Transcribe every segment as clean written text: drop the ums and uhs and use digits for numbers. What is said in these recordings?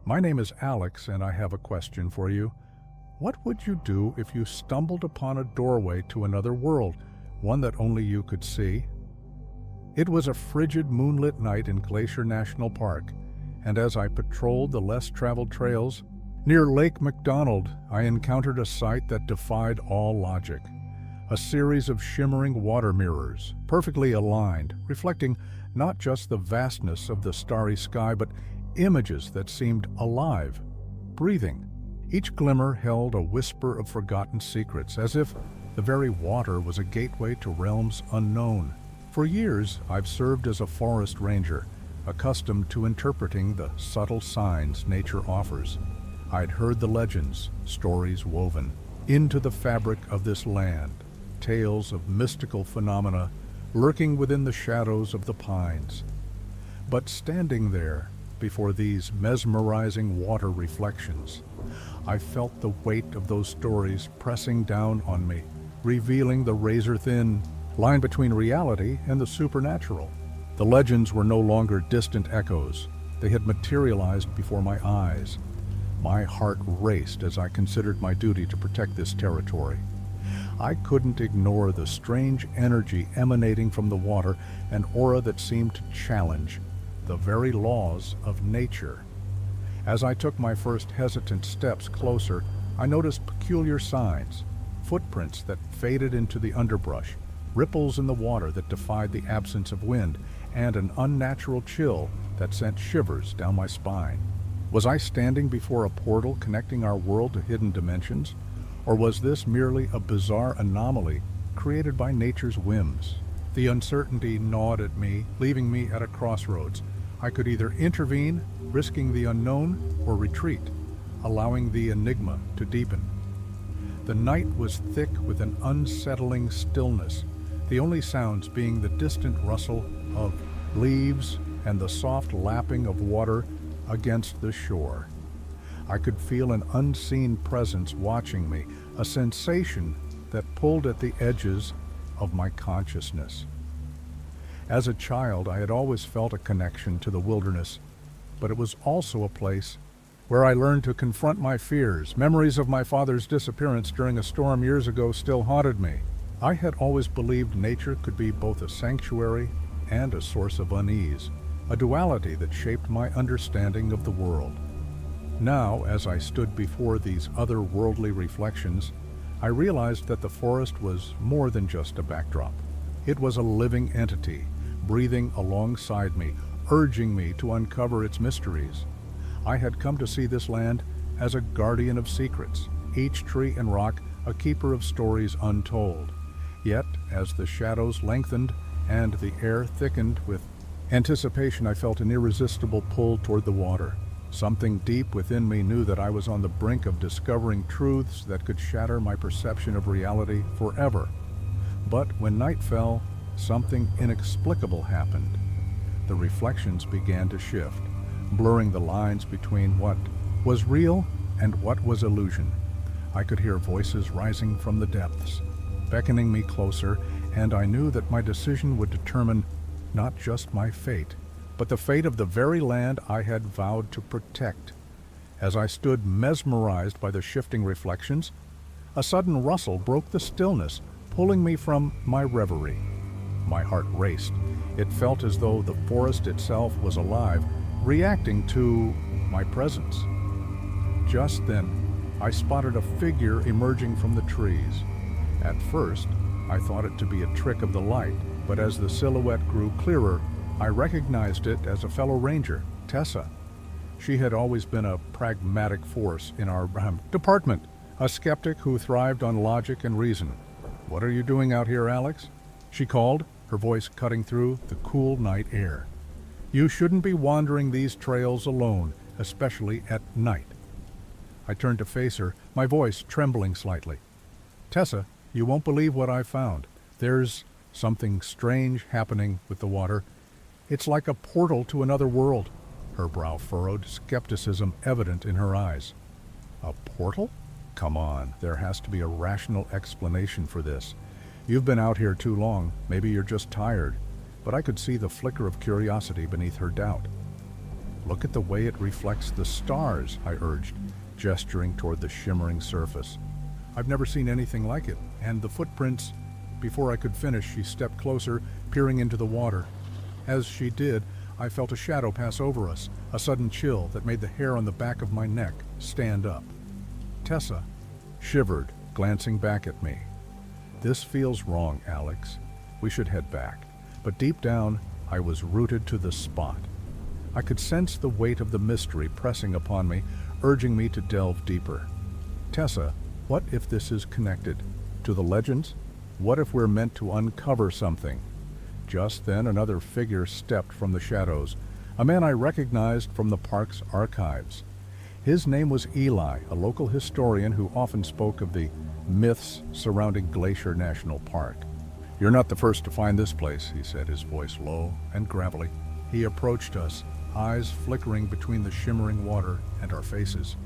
My name is Alex, and I have a question for you. What would you do if you stumbled upon a doorway to another world, one that only you could see? It was a frigid moonlit night in Glacier National Park, and as I patrolled the less-traveled trails near Lake McDonald, I encountered a sight that defied all logic. A series of shimmering water mirrors, perfectly aligned, reflecting not just the vastness of the starry sky, but images that seemed alive, breathing. Each glimmer held a whisper of forgotten secrets, as if the very water was a gateway to realms unknown. For years, I've served as a forest ranger, accustomed to interpreting the subtle signs nature offers. I'd heard the legends, stories woven into the fabric of this land, tales of mystical phenomena lurking within the shadows of the pines. But standing there, before these mesmerizing water reflections, I felt the weight of those stories pressing down on me, revealing the razor-thin line between reality and the supernatural. The legends were no longer distant echoes. They had materialized before my eyes. My heart raced as I considered my duty to protect this territory. I couldn't ignore the strange energy emanating from the water, an aura that seemed to challenge the very laws of nature. As I took my first hesitant steps closer, I noticed peculiar signs, footprints that faded into the underbrush, ripples in the water that defied the absence of wind, and an unnatural chill that sent shivers down my spine. Was I standing before a portal connecting our world to hidden dimensions? Or was this merely a bizarre anomaly created by nature's whims? The uncertainty gnawed at me, leaving me at a crossroads. I could either intervene, risking the unknown, or retreat, allowing the enigma to deepen. The night was thick with an unsettling stillness, the only sounds being the distant rustle of leaves and the soft lapping of water against the shore. I could feel an unseen presence watching me, a sensation that pulled at the edges of my consciousness. As a child, I had always felt a connection to the wilderness, but it was also a place where I learned to confront my fears. Memories of my father's disappearance during a storm years ago still haunted me. I had always believed nature could be both a sanctuary and a source of unease, a duality that shaped my understanding of the world. Now, as I stood before these otherworldly reflections, I realized that the forest was more than just a backdrop. It was a living entity, breathing alongside me, urging me to uncover its mysteries. I had come to see this land as a guardian of secrets, each tree and rock a keeper of stories untold. Yet, as the shadows lengthened and the air thickened with anticipation, I felt an irresistible pull toward the water. Something deep within me knew that I was on the brink of discovering truths that could shatter my perception of reality forever. But when night fell, something inexplicable happened. The reflections began to shift, blurring the lines between what was real and what was illusion. I could hear voices rising from the depths, beckoning me closer, and I knew that my decision would determine not just my fate, but the fate of the very land I had vowed to protect. As I stood mesmerized by the shifting reflections, a sudden rustle broke the stillness, pulling me from my reverie. My heart raced. It felt as though the forest itself was alive, reacting to my presence. Just then, I spotted a figure emerging from the trees. At first, I thought it to be a trick of the light, but as the silhouette grew clearer, I recognized it as a fellow ranger, Tessa. She had always been a pragmatic force in our department, a skeptic who thrived on logic and reason. "What are you doing out here, Alex?" she called, her voice cutting through the cool night air. "You shouldn't be wandering these trails alone, especially at night." I turned to face her, my voice trembling slightly. "Tessa, you won't believe what I found. There's something strange happening with the water. It's like a portal to another world." Her brow furrowed, skepticism evident in her eyes. "A portal? Come on, there has to be a rational explanation for this. You've been out here too long, maybe you're just tired." But I could see the flicker of curiosity beneath her doubt. Look at the way it reflects the stars, I urged, gesturing toward the shimmering surface. I've never seen anything like it, and the footprints... Before I could finish, she stepped closer, peering into the water. As she did, I felt a shadow pass over us, a sudden chill that made the hair on the back of my neck stand up. Tessa shivered, glancing back at me. This feels wrong, Alex. We should head back. But deep down, I was rooted to the spot. I could sense the weight of the mystery pressing upon me, urging me to delve deeper. Tessa, what if this is connected to the legends? What if we're meant to uncover something? Just then another figure stepped from the shadows, a man I recognized from the park's archives. His name was Eli, a local historian who often spoke of the myths surrounding Glacier National Park. "You're not the first to find this place," he said, his voice low and gravelly. He approached us, eyes flickering between the shimmering water and our faces.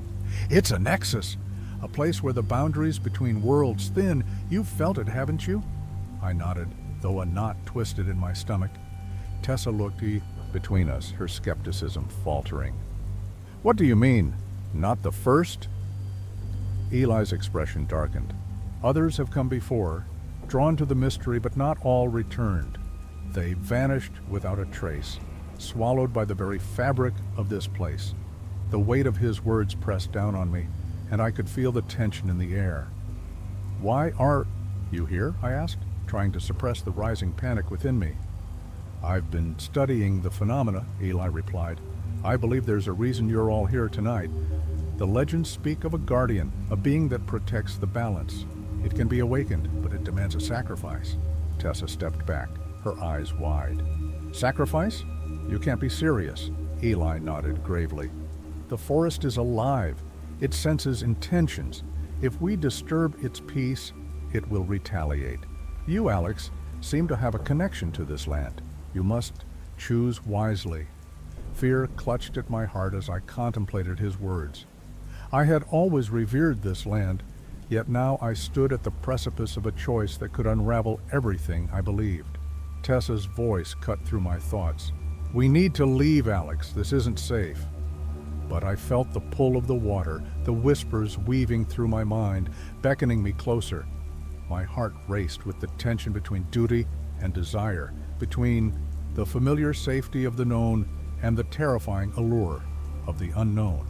"It's a nexus, a place where the boundaries between worlds thin. You've felt it, haven't you?" I nodded, though a knot twisted in my stomach. Tessa looked between us, her skepticism faltering. "What do you mean? Not the first?" Eli's expression darkened. "Others have come before, drawn to the mystery, but not all returned. They vanished without a trace, swallowed by the very fabric of this place." The weight of his words pressed down on me, and I could feel the tension in the air. "Why are you here?" I asked, trying to suppress the rising panic within me. "I've been studying the phenomena," Eli replied. "I believe there's a reason you're all here tonight. The legends speak of a guardian, a being that protects the balance. It can be awakened, but it demands a sacrifice." Tessa stepped back, her eyes wide. "Sacrifice? You can't be serious." Eli nodded gravely. "The forest is alive. It senses intentions. If we disturb its peace, it will retaliate. You, Alex, seem to have a connection to this land. You must choose wisely." Fear clutched at my heart as I contemplated his words. I had always revered this land, yet now I stood at the precipice of a choice that could unravel everything I believed. Tessa's voice cut through my thoughts. "We need to leave, Alex. This isn't safe." But I felt the pull of the water, the whispers weaving through my mind, beckoning me closer. My heart raced with the tension between duty and desire, between the familiar safety of the known and the terrifying allure of the unknown.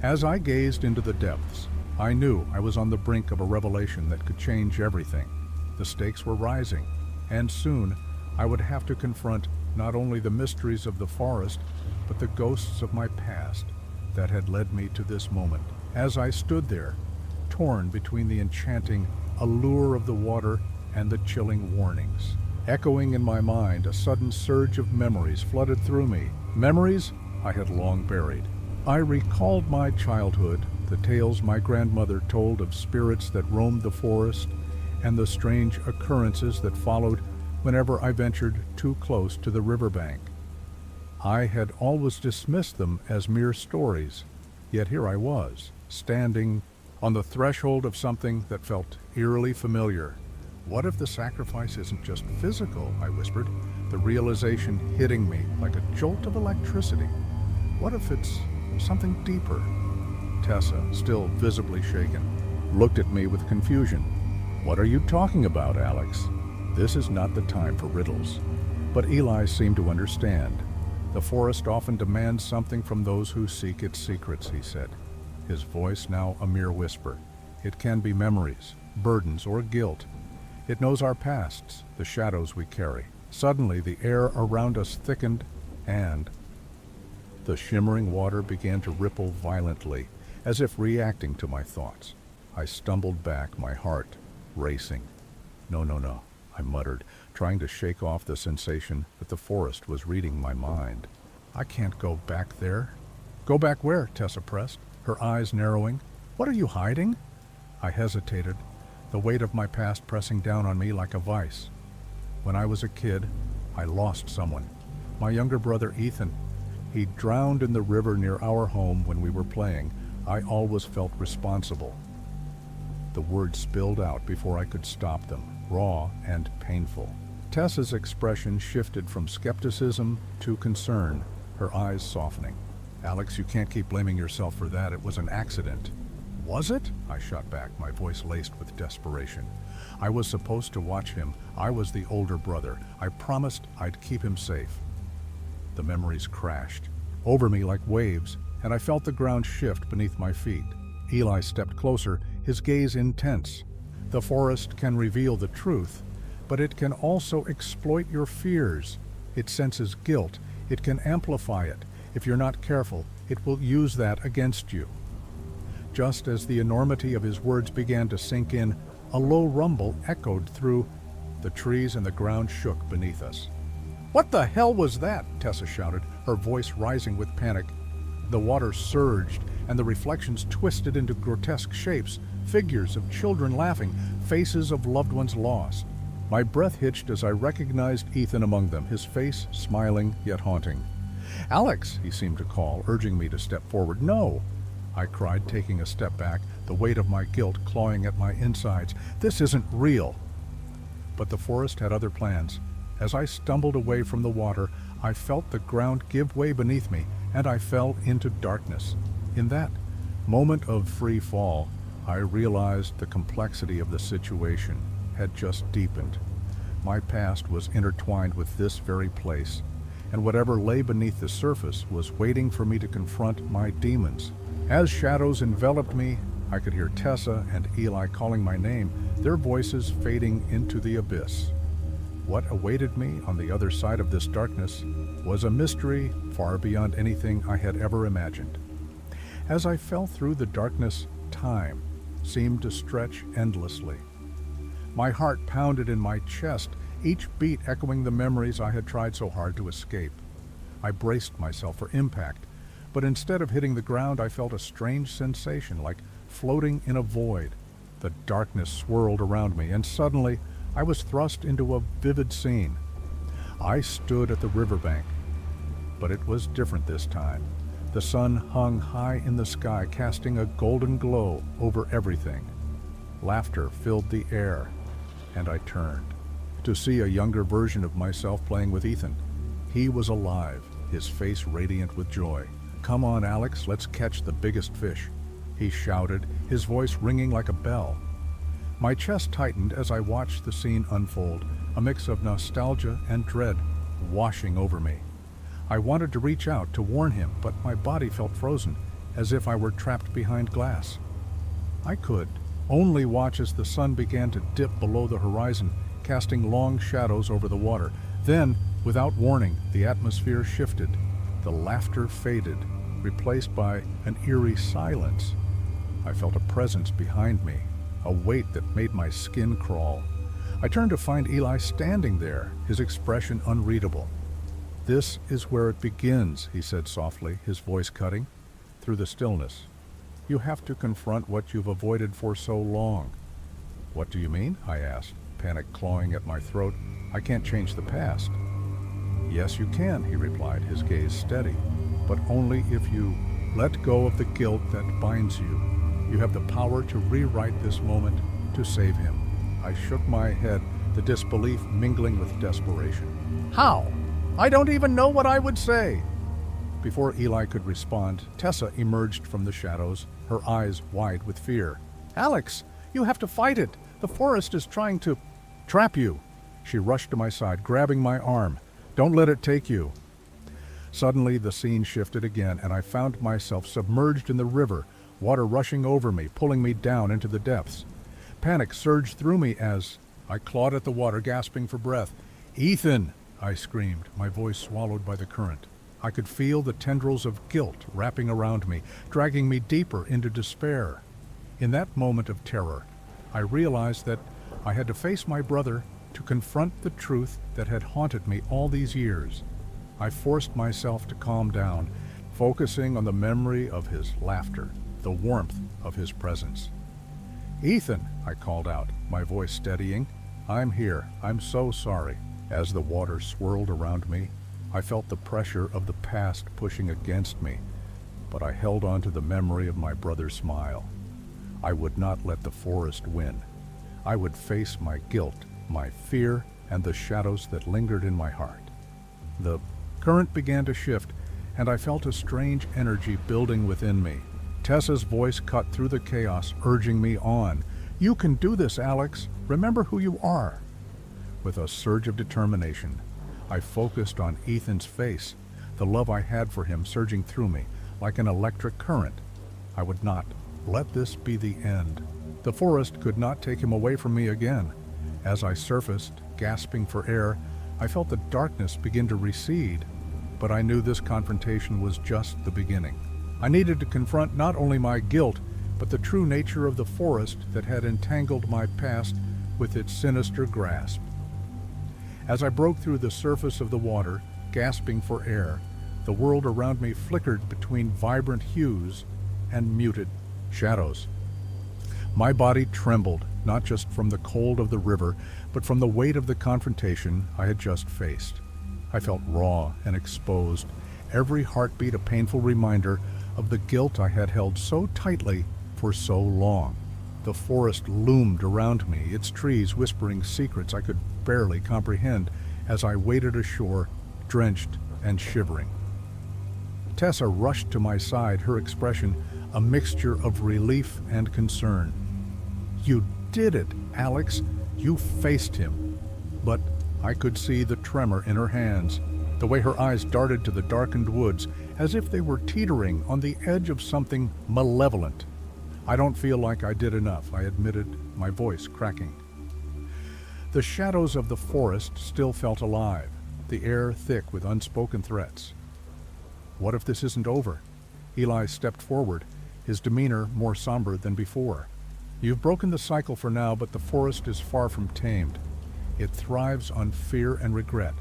As I gazed into the depths, I knew I was on the brink of a revelation that could change everything. The stakes were rising, and soon I would have to confront not only the mysteries of the forest, but the ghosts of my past that had led me to this moment. As I stood there, torn between the enchanting allure of the water and the chilling warnings, echoing in my mind, a sudden surge of memories flooded through me, memories I had long buried. I recalled my childhood, the tales my grandmother told of spirits that roamed the forest, and the strange occurrences that followed whenever I ventured too close to the riverbank. I had always dismissed them as mere stories, yet here I was, standing on the threshold of something that felt eerily familiar. "What if the sacrifice isn't just physical?" I whispered, the realization hitting me like a jolt of electricity. "What if it's something deeper?" Tessa, still visibly shaken, looked at me with confusion. "What are you talking about, Alex? This is not the time for riddles." But Eli seemed to understand. "The forest often demands something from those who seek its secrets," he said, his voice now a mere whisper. "It can be memories, burdens, or guilt. It knows our pasts, the shadows we carry." Suddenly, the air around us thickened, and the shimmering water began to ripple violently, as if reacting to my thoughts. I stumbled back, my heart racing. No, I muttered, trying to shake off the sensation that the forest was reading my mind. "I can't go back there." "Go back where?" Tessa pressed, her eyes narrowing. "What are you hiding?" I hesitated, the weight of my past pressing down on me like a vice. When I was a kid, I lost someone. My younger brother, Ethan. He drowned in the river near our home when we were playing. I always felt responsible. The words spilled out before I could stop them, raw and painful. Tessa's expression shifted from skepticism to concern. her eyes softening. "Alex, you can't keep blaming yourself for that. It was an accident." "Was it?" I shot back, my voice laced with desperation. "I was supposed to watch him. I was the older brother. I promised I'd keep him safe." The memories crashed over me like waves, and I felt the ground shift beneath my feet. Eli stepped closer, his gaze intense. "The forest can reveal the truth, but it can also exploit your fears. It senses guilt. It can amplify it. If you're not careful, it will use that against you." Just as the enormity of his words began to sink in, a low rumble echoed through the trees and the ground shook beneath us. "What the hell was that?" Tessa shouted, her voice rising with panic. The water surged, and the reflections twisted into grotesque shapes, figures of children laughing, faces of loved ones lost. My breath hitched as I recognized Ethan among them, his face smiling yet haunting. "Alex," he seemed to call, urging me to step forward. "No," I cried, taking a step back, the weight of my guilt clawing at my insides. "This isn't real." But the forest had other plans. As I stumbled away from the water, I felt the ground give way beneath me, and I fell into darkness. In that moment of free fall, I realized the complexity of the situation had just deepened. My past was intertwined with this very place, and whatever lay beneath the surface was waiting for me to confront my demons. As shadows enveloped me, I could hear Tessa and Eli calling my name, their voices fading into the abyss. What awaited me on the other side of this darkness was a mystery far beyond anything I had ever imagined. As I fell through the darkness, time seemed to stretch endlessly. My heart pounded in my chest, each beat echoing the memories I had tried so hard to escape. I braced myself for impact, but instead of hitting the ground, I felt a strange sensation, like floating in a void. The darkness swirled around me, and suddenly I was thrust into a vivid scene. I stood at the riverbank, but it was different this time. The sun hung high in the sky, casting a golden glow over everything. Laughter filled the air, and I turned to see a younger version of myself playing with Ethan. He was alive, his face radiant with joy. "Come on, Alex, let's catch the biggest fish," he shouted, his voice ringing like a bell. My chest tightened as I watched the scene unfold, a mix of nostalgia and dread washing over me. I wanted to reach out to warn him, but my body felt frozen, as if I were trapped behind glass. I could only watch as the sun began to dip below the horizon, casting long shadows over the water. Then, without warning, the atmosphere shifted. The laughter faded, replaced by an eerie silence. I felt a presence behind me, a weight that made my skin crawl. I turned to find Eli standing there, his expression unreadable. "This is where it begins," he said softly, his voice cutting through the stillness. "You have to confront what you've avoided for so long." "What do you mean?" I asked, panic clawing at my throat. "I can't change the past." "Yes, you can," he replied, his gaze steady, "but only if you let go of the guilt that binds you. You have the power to rewrite this moment, to save him." I shook my head, the disbelief mingling with desperation. "How? I don't even know what I would say." Before Eli could respond, Tessa emerged from the shadows, her eyes wide with fear. "Alex, you have to fight it. The forest is trying to trap you." She rushed to my side, grabbing my arm. "Don't let it take you." Suddenly, the scene shifted again, and I found myself submerged in the river, water rushing over me, pulling me down into the depths. Panic surged through me as I clawed at the water, gasping for breath. "Ethan!" I screamed, my voice swallowed by the current. I could feel the tendrils of guilt wrapping around me, dragging me deeper into despair. In that moment of terror, I realized that I had to face my brother, to confront the truth that had haunted me all these years. I forced myself to calm down, focusing on the memory of his laughter, the warmth of his presence. "Ethan," I called out, my voice steadying, "I'm here. I'm so sorry." As the water swirled around me, I felt the pressure of the past pushing against me, but I held on to the memory of my brother's smile. I would not let the forest win. I would face my guilt, my fear, and the shadows that lingered in my heart. The current began to shift, and I felt a strange energy building within me. Tessa's voice cut through the chaos, urging me on. "You can do this, Alex. Remember who you are." With a surge of determination, I focused on Ethan's face, the love I had for him surging through me like an electric current. I would not let this be the end. The forest could not take him away from me again. As I surfaced, gasping for air, I felt the darkness begin to recede, but I knew this confrontation was just the beginning. I needed to confront not only my guilt, but the true nature of the forest that had entangled my past with its sinister grasp. As I broke through the surface of the water, gasping for air, the world around me flickered between vibrant hues and muted shadows. My body trembled, not just from the cold of the river, but from the weight of the confrontation I had just faced. I felt raw and exposed, every heartbeat a painful reminder of the guilt I had held so tightly for so long. The forest loomed around me, its trees whispering secrets I could barely comprehend as I waded ashore, drenched and shivering. Tessa rushed to my side, her expression a mixture of relief and concern. "You did it, Alex. You faced him." But I could see the tremor in her hands, the way her eyes darted to the darkened woods as if they were teetering on the edge of something malevolent. "I don't feel like I did enough," I admitted, my voice cracking. The shadows of the forest still felt alive, the air thick with unspoken threats. "What if this isn't over?" Eli stepped forward, his demeanor more somber than before. "You've broken the cycle for now, but the forest is far from tamed. It thrives on fear and regret,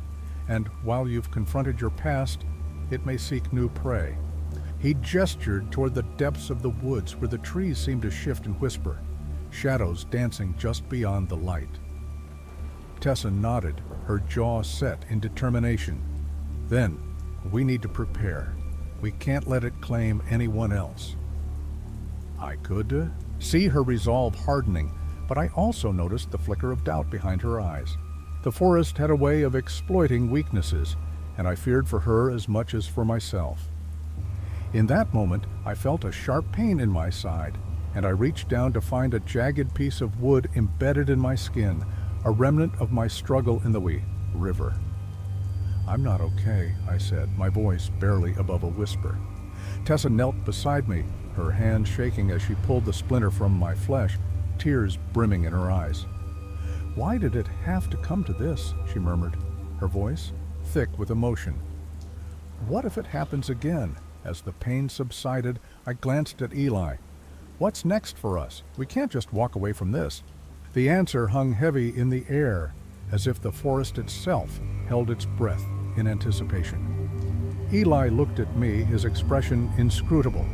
and while you've confronted your past, it may seek new prey." He gestured toward the depths of the woods where the trees seemed to shift and whisper, shadows dancing just beyond the light. Tessa nodded, her jaw set in determination. "Then, we need to prepare. We can't let it claim anyone else." I could see her resolve hardening, but I also noticed the flicker of doubt behind her eyes. The forest had a way of exploiting weaknesses, and I feared for her as much as for myself. In that moment, I felt a sharp pain in my side, and I reached down to find a jagged piece of wood embedded in my skin, a remnant of my struggle in the river. "I'm not okay," I said, my voice barely above a whisper. Tessa knelt beside me, her hand shaking as she pulled the splinter from my flesh, tears brimming in her eyes. "Why did it have to come to this?" she murmured, her voice thick with emotion. "What if it happens again?" As the pain subsided, I glanced at Eli. "What's next for us? We can't just walk away from this." The answer hung heavy in the air, as if the forest itself held its breath in anticipation. Eli looked at me, his expression inscrutable.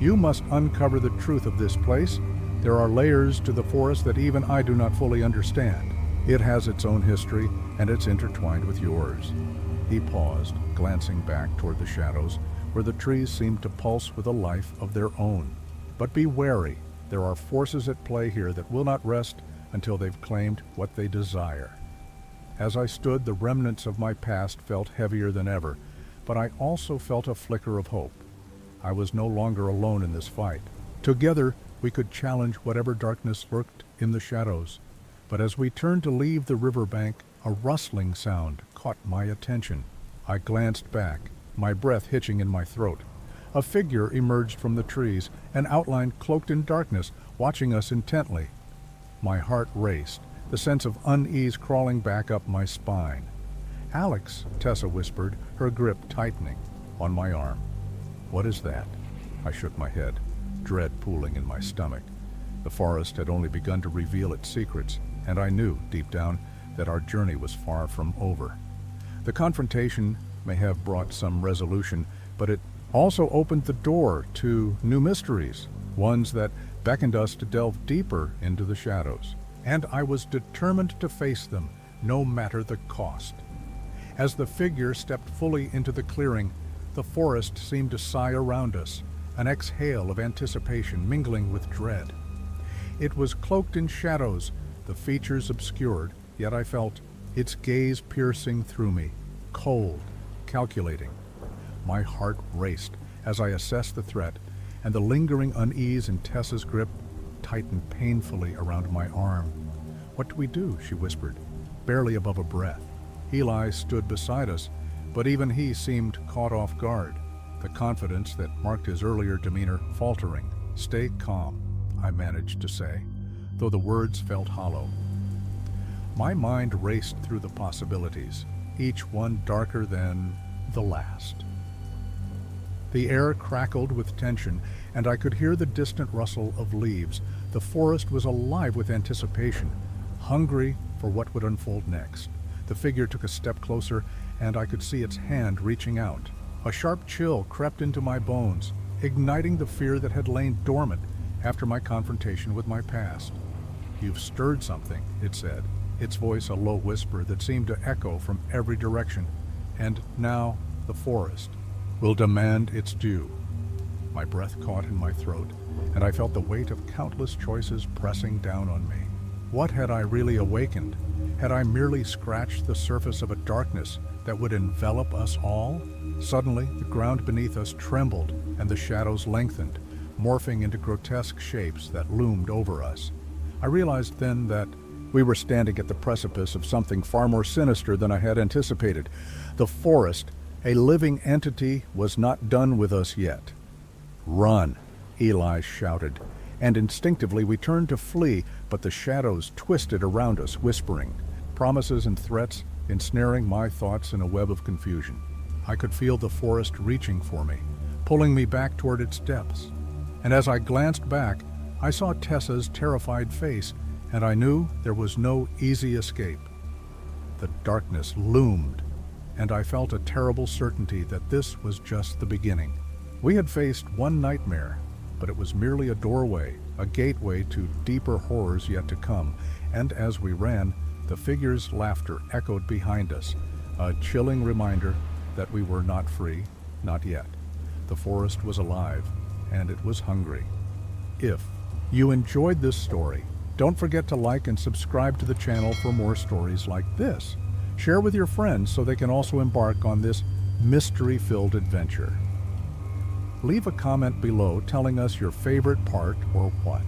"You must uncover the truth of this place. There are layers to the forest that even I do not fully understand. It has its own history, and it's intertwined with yours." He paused, glancing back toward the shadows, where the trees seemed to pulse with a life of their own. "But be wary. There are forces at play here that will not rest until they've claimed what they desire." As I stood, the remnants of my past felt heavier than ever, but I also felt a flicker of hope. I was no longer alone in this fight. Together, we could challenge whatever darkness lurked in the shadows. But as we turned to leave the riverbank, a rustling sound caught my attention. I glanced back, my breath hitching in my throat. A figure emerged from the trees, an outline cloaked in darkness, watching us intently. My heart raced, the sense of unease crawling back up my spine. "Alex," Tessa whispered, her grip tightening on my arm. "What is that?" I shook my head, dread pooling in my stomach. The forest had only begun to reveal its secrets, and I knew, deep down, that our journey was far from over. The confrontation may have brought some resolution, but it also opened the door to new mysteries, ones that beckoned us to delve deeper into the shadows. And I was determined to face them, no matter the cost. As the figure stepped fully into the clearing, the forest seemed to sigh around us, an exhale of anticipation mingling with dread. It was cloaked in shadows, the features obscured, yet I felt its gaze piercing through me, cold, calculating. My heart raced as I assessed the threat, and the lingering unease in Tessa's grip tightened painfully around my arm. "What do we do?" she whispered, barely above a breath. Eli stood beside us, but even he seemed caught off guard, the confidence that marked his earlier demeanor faltering. "Stay calm," I managed to say, though the words felt hollow. My mind raced through the possibilities, each one darker than the last. The air crackled with tension, and I could hear the distant rustle of leaves. The forest was alive with anticipation, hungry for what would unfold next. The figure took a step closer, and I could see its hand reaching out. A sharp chill crept into my bones, igniting the fear that had lain dormant after my confrontation with my past. "You've stirred something," it said, its voice a low whisper that seemed to echo from every direction. "And now the forest will demand its due." My breath caught in my throat, and I felt the weight of countless choices pressing down on me. What had I really awakened? Had I merely scratched the surface of a darkness that would envelop us all? Suddenly, the ground beneath us trembled, and the shadows lengthened, morphing into grotesque shapes that loomed over us. I realized then that we were standing at the precipice of something far more sinister than I had anticipated. The forest, a living entity, was not done with us yet. "Run!" Eli shouted, and instinctively we turned to flee, but the shadows twisted around us, whispering, promises and threats, ensnaring my thoughts in a web of confusion. I could feel the forest reaching for me, pulling me back toward its depths. And as I glanced back, I saw Tessa's terrified face, and I knew there was no easy escape. The darkness loomed, and I felt a terrible certainty that this was just the beginning. We had faced one nightmare, but it was merely a doorway, a gateway to deeper horrors yet to come, and as we ran, the figure's laughter echoed behind us, a chilling reminder that we were not free, not yet. The forest was alive, and it was hungry. If you enjoyed this story, don't forget to like and subscribe to the channel for more stories like this. Share with your friends so they can also embark on this mystery-filled adventure. Leave a comment below telling us your favorite part or what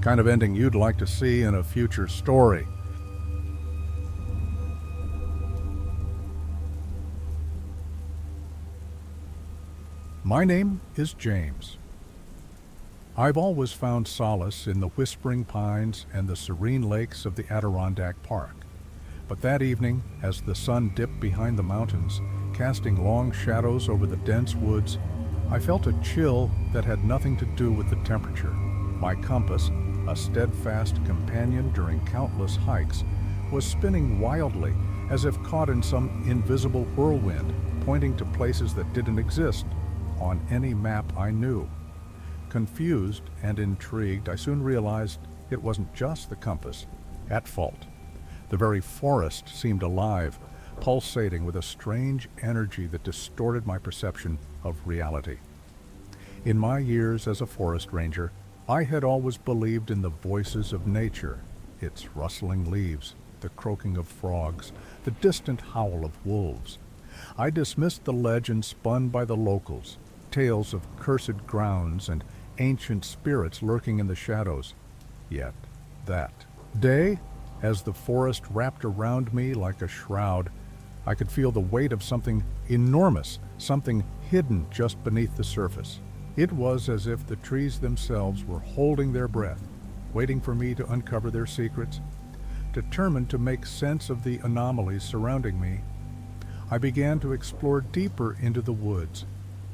kind of ending you'd like to see in a future story. My name is James. I've always found solace in the whispering pines and the serene lakes of the Adirondack Park. But that evening, as the sun dipped behind the mountains, casting long shadows over the dense woods, I felt a chill that had nothing to do with the temperature. My compass, a steadfast companion during countless hikes, was spinning wildly as if caught in some invisible whirlwind, pointing to places that didn't exist on any map I knew. Confused and intrigued, I soon realized it wasn't just the compass at fault. The very forest seemed alive, pulsating with a strange energy that distorted my perception of reality. In my years as a forest ranger, I had always believed in the voices of nature, its rustling leaves, the croaking of frogs, the distant howl of wolves. I dismissed the legends spun by the locals, tales of cursed grounds and ancient spirits lurking in the shadows. Yet that day, as the forest wrapped around me like a shroud, I could feel the weight of something enormous, something hidden just beneath the surface. It was as if the trees themselves were holding their breath, waiting for me to uncover their secrets. Determined to make sense of the anomalies surrounding me, I began to explore deeper into the woods.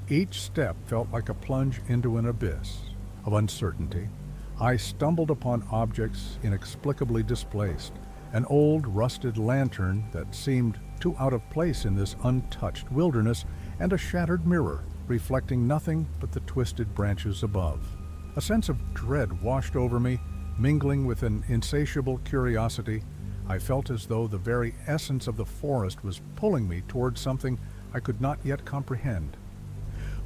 Each step felt like a plunge into an abyss of uncertainty. I stumbled upon objects inexplicably displaced, an old rusted lantern that seemed too out of place in this untouched wilderness, and a shattered mirror reflecting nothing but the twisted branches above. A sense of dread washed over me, mingling with an insatiable curiosity. I felt as though the very essence of the forest was pulling me toward something I could not yet comprehend.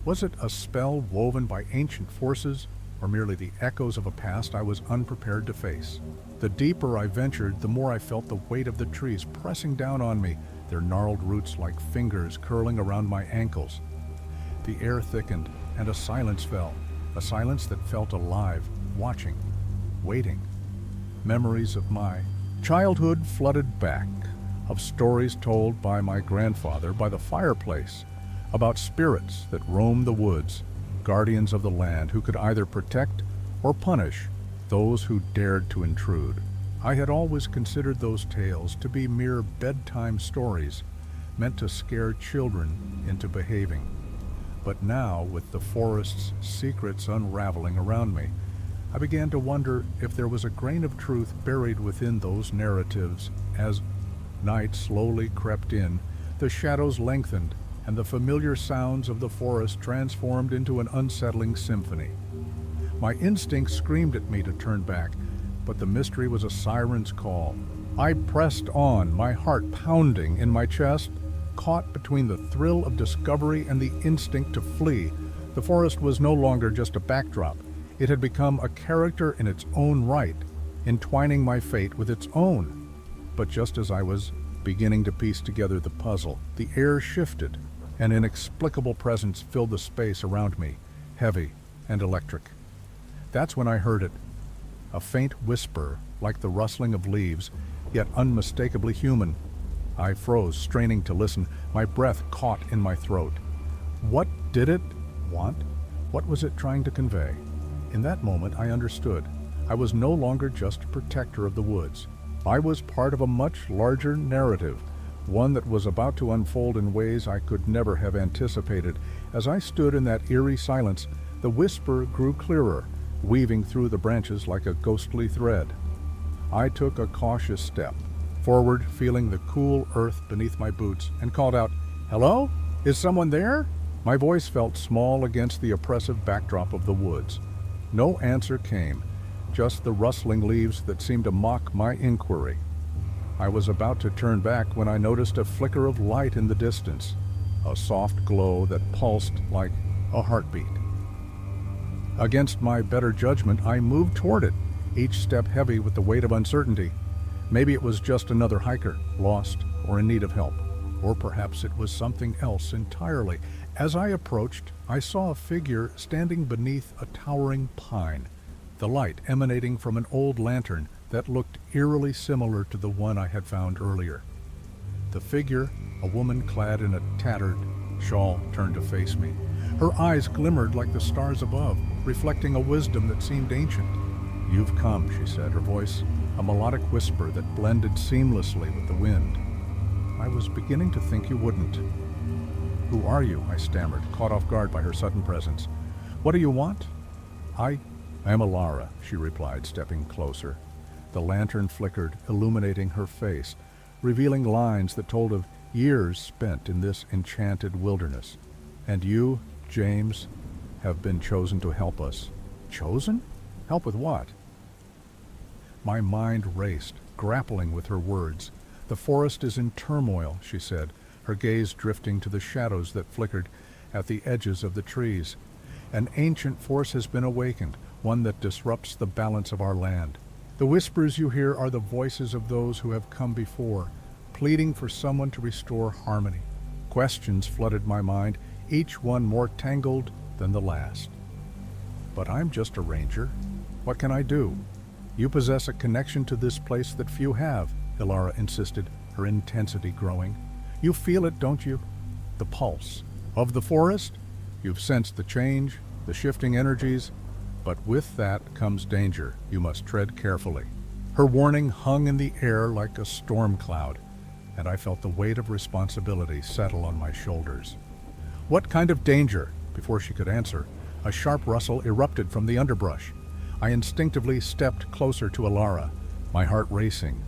Was it a spell woven by ancient forces, or merely the echoes of a past I was unprepared to face? The deeper I ventured, the more I felt the weight of the trees pressing down on me, their gnarled roots like fingers curling around my ankles. The air thickened, and a silence fell, a silence that felt alive, watching, waiting. Memories of my childhood flooded back, of stories told by my grandfather by the fireplace, about spirits that roam the woods, guardians of the land who could either protect or punish those who dared to intrude. I had always considered those tales to be mere bedtime stories meant to scare children into behaving. But now, with the forest's secrets unraveling around me, I began to wonder if there was a grain of truth buried within those narratives. As night slowly crept in, the shadows lengthened, and the familiar sounds of the forest transformed into an unsettling symphony. My instinct screamed at me to turn back, but the mystery was a siren's call. I pressed on, my heart pounding in my chest, caught between the thrill of discovery and the instinct to flee. The forest was no longer just a backdrop. It had become a character in its own right, entwining my fate with its own. But just as I was beginning to piece together the puzzle, the air shifted. An inexplicable presence filled the space around me, heavy and electric. That's when I heard it. A faint whisper, like the rustling of leaves, yet unmistakably human. I froze, straining to listen, my breath caught in my throat. What did it want? What was it trying to convey? In that moment, I understood. I was no longer just a protector of the woods. I was part of a much larger narrative, one that was about to unfold in ways I could never have anticipated. As I stood in that eerie silence, the whisper grew clearer, weaving through the branches like a ghostly thread. I took a cautious step forward, feeling the cool earth beneath my boots, and called out, "Hello? Is someone there?" My voice felt small against the oppressive backdrop of the woods. No answer came, just the rustling leaves that seemed to mock my inquiry. I was about to turn back when I noticed a flicker of light in the distance, a soft glow that pulsed like a heartbeat. Against my better judgment, I moved toward it, each step heavy with the weight of uncertainty. Maybe it was just another hiker, lost or in need of help, or perhaps it was something else entirely. As I approached, I saw a figure standing beneath a towering pine, the light emanating from an old lantern that looked eerily similar to the one I had found earlier. The figure, a woman clad in a tattered shawl, turned to face me. Her eyes glimmered like the stars above, reflecting a wisdom that seemed ancient. "You've come," she said, her voice a melodic whisper that blended seamlessly with the wind. "I was beginning to think you wouldn't." "Who are you?" I stammered, caught off guard by her sudden presence. "What do you want?" I am Alara," she replied, stepping closer. The lantern flickered, illuminating her face, revealing lines that told of years spent in this enchanted wilderness. "And you, James, have been chosen to help us." "Chosen? Help with what?" My mind raced, grappling with her words. "The forest is in turmoil," she said, her gaze drifting to the shadows that flickered at the edges of the trees. "An ancient force has been awakened, one that disrupts the balance of our land. The whispers you hear are the voices of those who have come before, pleading for someone to restore harmony." Questions flooded my mind, each one more tangled than the last. "But I'm just a ranger. What can I do?" "You possess a connection to this place that few have," Ilara insisted, her intensity growing. "You feel it, don't you? The pulse of the forest? You've sensed the change, the shifting energies, but with that comes danger. You must tread carefully." Her warning hung in the air like a storm cloud, and I felt the weight of responsibility settle on my shoulders. "What kind of danger?" Before she could answer, a sharp rustle erupted from the underbrush. I instinctively stepped closer to Alara, my heart racing.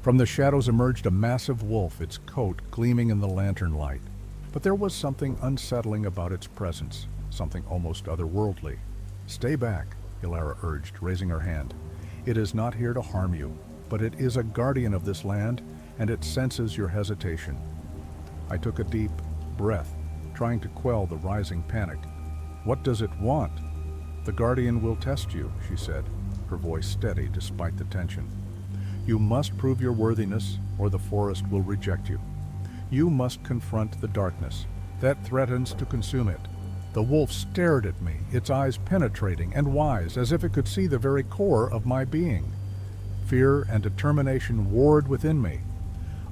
From the shadows emerged a massive wolf, its coat gleaming in the lantern light. But there was something unsettling about its presence, something almost otherworldly. "Stay back," Ilara urged, raising her hand. "It is not here to harm you, but it is a guardian of this land, and it senses your hesitation." I took a deep breath, trying to quell the rising panic. "What does it want?" "The guardian will test you," she said, her voice steady despite the tension. "You must prove your worthiness, or the forest will reject you. You must confront the darkness that threatens to consume it. The wolf stared at me, its eyes penetrating and wise, as if it could see the very core of my being. Fear and determination warred within me.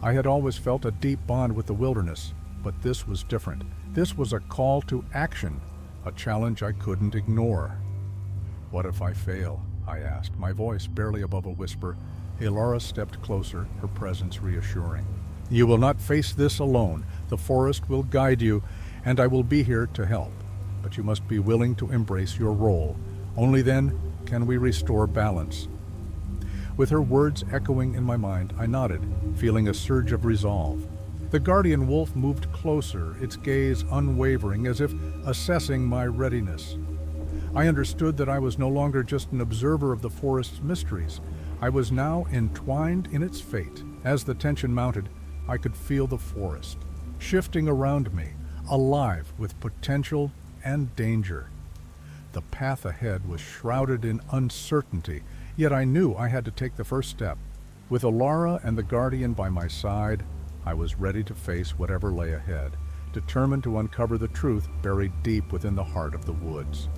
I had always felt a deep bond with the wilderness, but this was different. This was a call to action, a challenge I couldn't ignore. "What if I fail?" I asked, my voice barely above a whisper. Ilara stepped closer, her presence reassuring. "You will not face this alone. The forest will guide you, and I will be here to help. But you must be willing to embrace your role. Only then can we restore balance." With her words echoing in my mind, I nodded, feeling a surge of resolve. The guardian wolf moved closer, its gaze unwavering, as if assessing my readiness. I understood that I was no longer just an observer of the forest's mysteries. I was now entwined in its fate. As the tension mounted, I could feel the forest, shifting around me, alive with potential and danger. The path ahead was shrouded in uncertainty, yet I knew I had to take the first step. With Ilara and the guardian by my side, I was ready to face whatever lay ahead, determined to uncover the truth buried deep within the heart of the woods.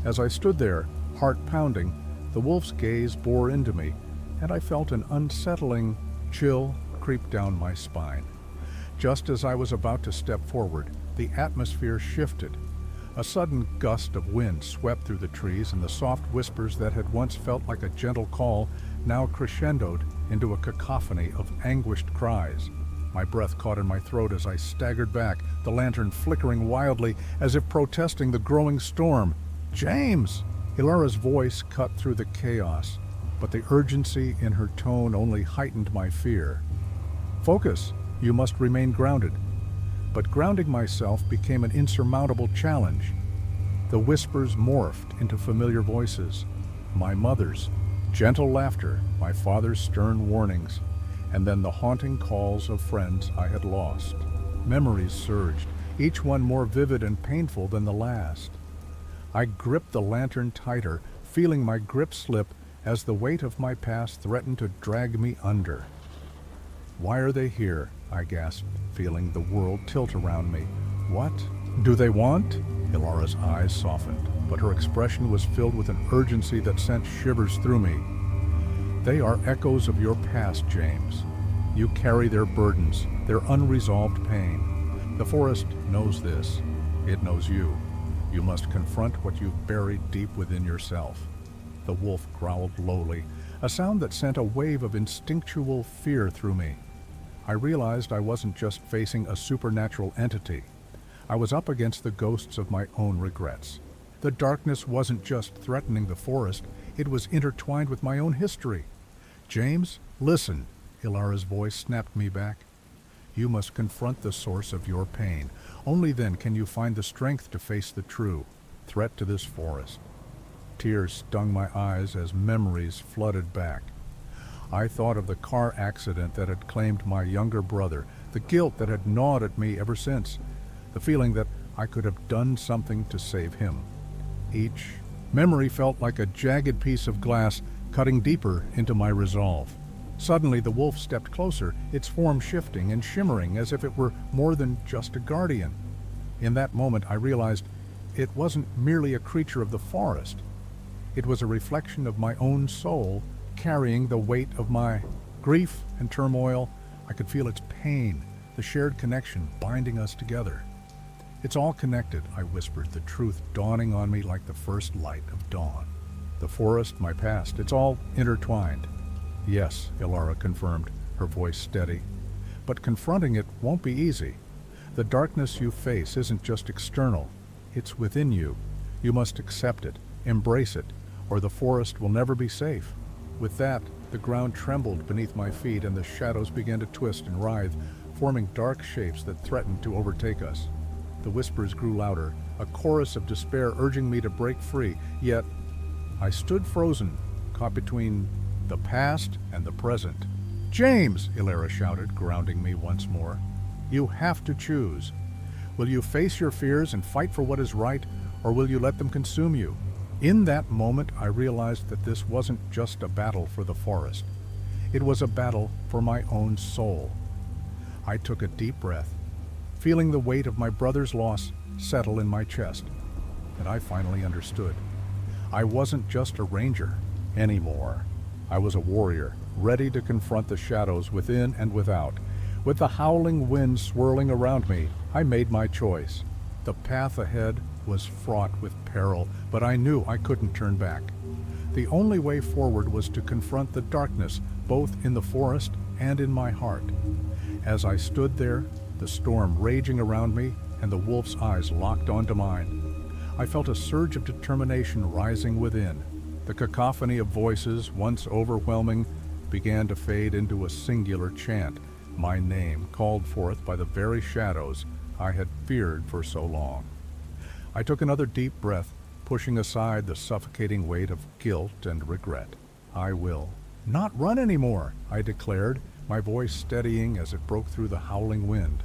As I stood there, heart pounding, the wolf's gaze bore into me, and I felt an unsettling chill creep down my spine. Just as I was about to step forward, the atmosphere shifted. A sudden gust of wind swept through the trees, and the soft whispers that had once felt like a gentle call now crescendoed into a cacophony of anguished cries. My breath caught in my throat as I staggered back, the lantern flickering wildly as if protesting the growing storm. "James!" Ilara's voice cut through the chaos, but the urgency in her tone only heightened my fear. "Focus! You must remain grounded." But grounding myself became an insurmountable challenge. The whispers morphed into familiar voices, my mother's gentle laughter, my father's stern warnings, and then the haunting calls of friends I had lost. Memories surged, each one more vivid and painful than the last. I gripped the lantern tighter, feeling my grip slip as the weight of my past threatened to drag me under. "Why are they here?" I gasped, feeling the world tilt around me. "What do they want?" Ilara's eyes softened, but her expression was filled with an urgency that sent shivers through me. "They are echoes of your past, James. You carry their burdens, their unresolved pain. The forest knows this. It knows you. You must confront what you've buried deep within yourself." The wolf growled lowly, a sound that sent a wave of instinctual fear through me. I realized I wasn't just facing a supernatural entity. I was up against the ghosts of my own regrets. The darkness wasn't just threatening the forest, it was intertwined with my own history. "James, listen," Ilara's voice snapped me back. "You must confront the source of your pain. Only then can you find the strength to face the true threat to this forest." Tears stung my eyes as memories flooded back. I thought of the car accident that had claimed my younger brother, the guilt that had gnawed at me ever since, the feeling that I could have done something to save him. Each memory felt like a jagged piece of glass cutting deeper into my resolve. Suddenly the wolf stepped closer, its form shifting and shimmering as if it were more than just a guardian. In that moment I realized it wasn't merely a creature of the forest. It was a reflection of my own soul, carrying the weight of my grief and turmoil. I could feel its pain, the shared connection binding us together. "It's all connected," I whispered, the truth dawning on me like the first light of dawn. "The forest, my past, it's all intertwined." "Yes," Ilara confirmed, her voice steady. "But confronting it won't be easy. The darkness you face isn't just external, it's within you. You must accept it, embrace it, or the forest will never be safe." With that, the ground trembled beneath my feet and the shadows began to twist and writhe, forming dark shapes that threatened to overtake us. The whispers grew louder, a chorus of despair urging me to break free, yet I stood frozen, caught between the past and the present. "James!" Ilara shouted, grounding me once more. "You have to choose. Will you face your fears and fight for what is right, or will you let them consume you?" In that moment, I realized that this wasn't just a battle for the forest. It was a battle for my own soul. I took a deep breath, feeling the weight of my brother's loss settle in my chest. and I finally understood. I wasn't just a ranger anymore. I was a warrior, ready to confront the shadows within and without. With the howling wind swirling around me, I made my choice. The path ahead was fraught with peril, but I knew I couldn't turn back. The only way forward was to confront the darkness, both in the forest and in my heart. As I stood there, the storm raging around me and the wolf's eyes locked onto mine, I felt a surge of determination rising within. The cacophony of voices, once overwhelming, began to fade into a singular chant, my name called forth by the very shadows I had feared for so long. I took another deep breath, pushing aside the suffocating weight of guilt and regret. I will not run anymore, I declared, my voice steadying as it broke through the howling wind.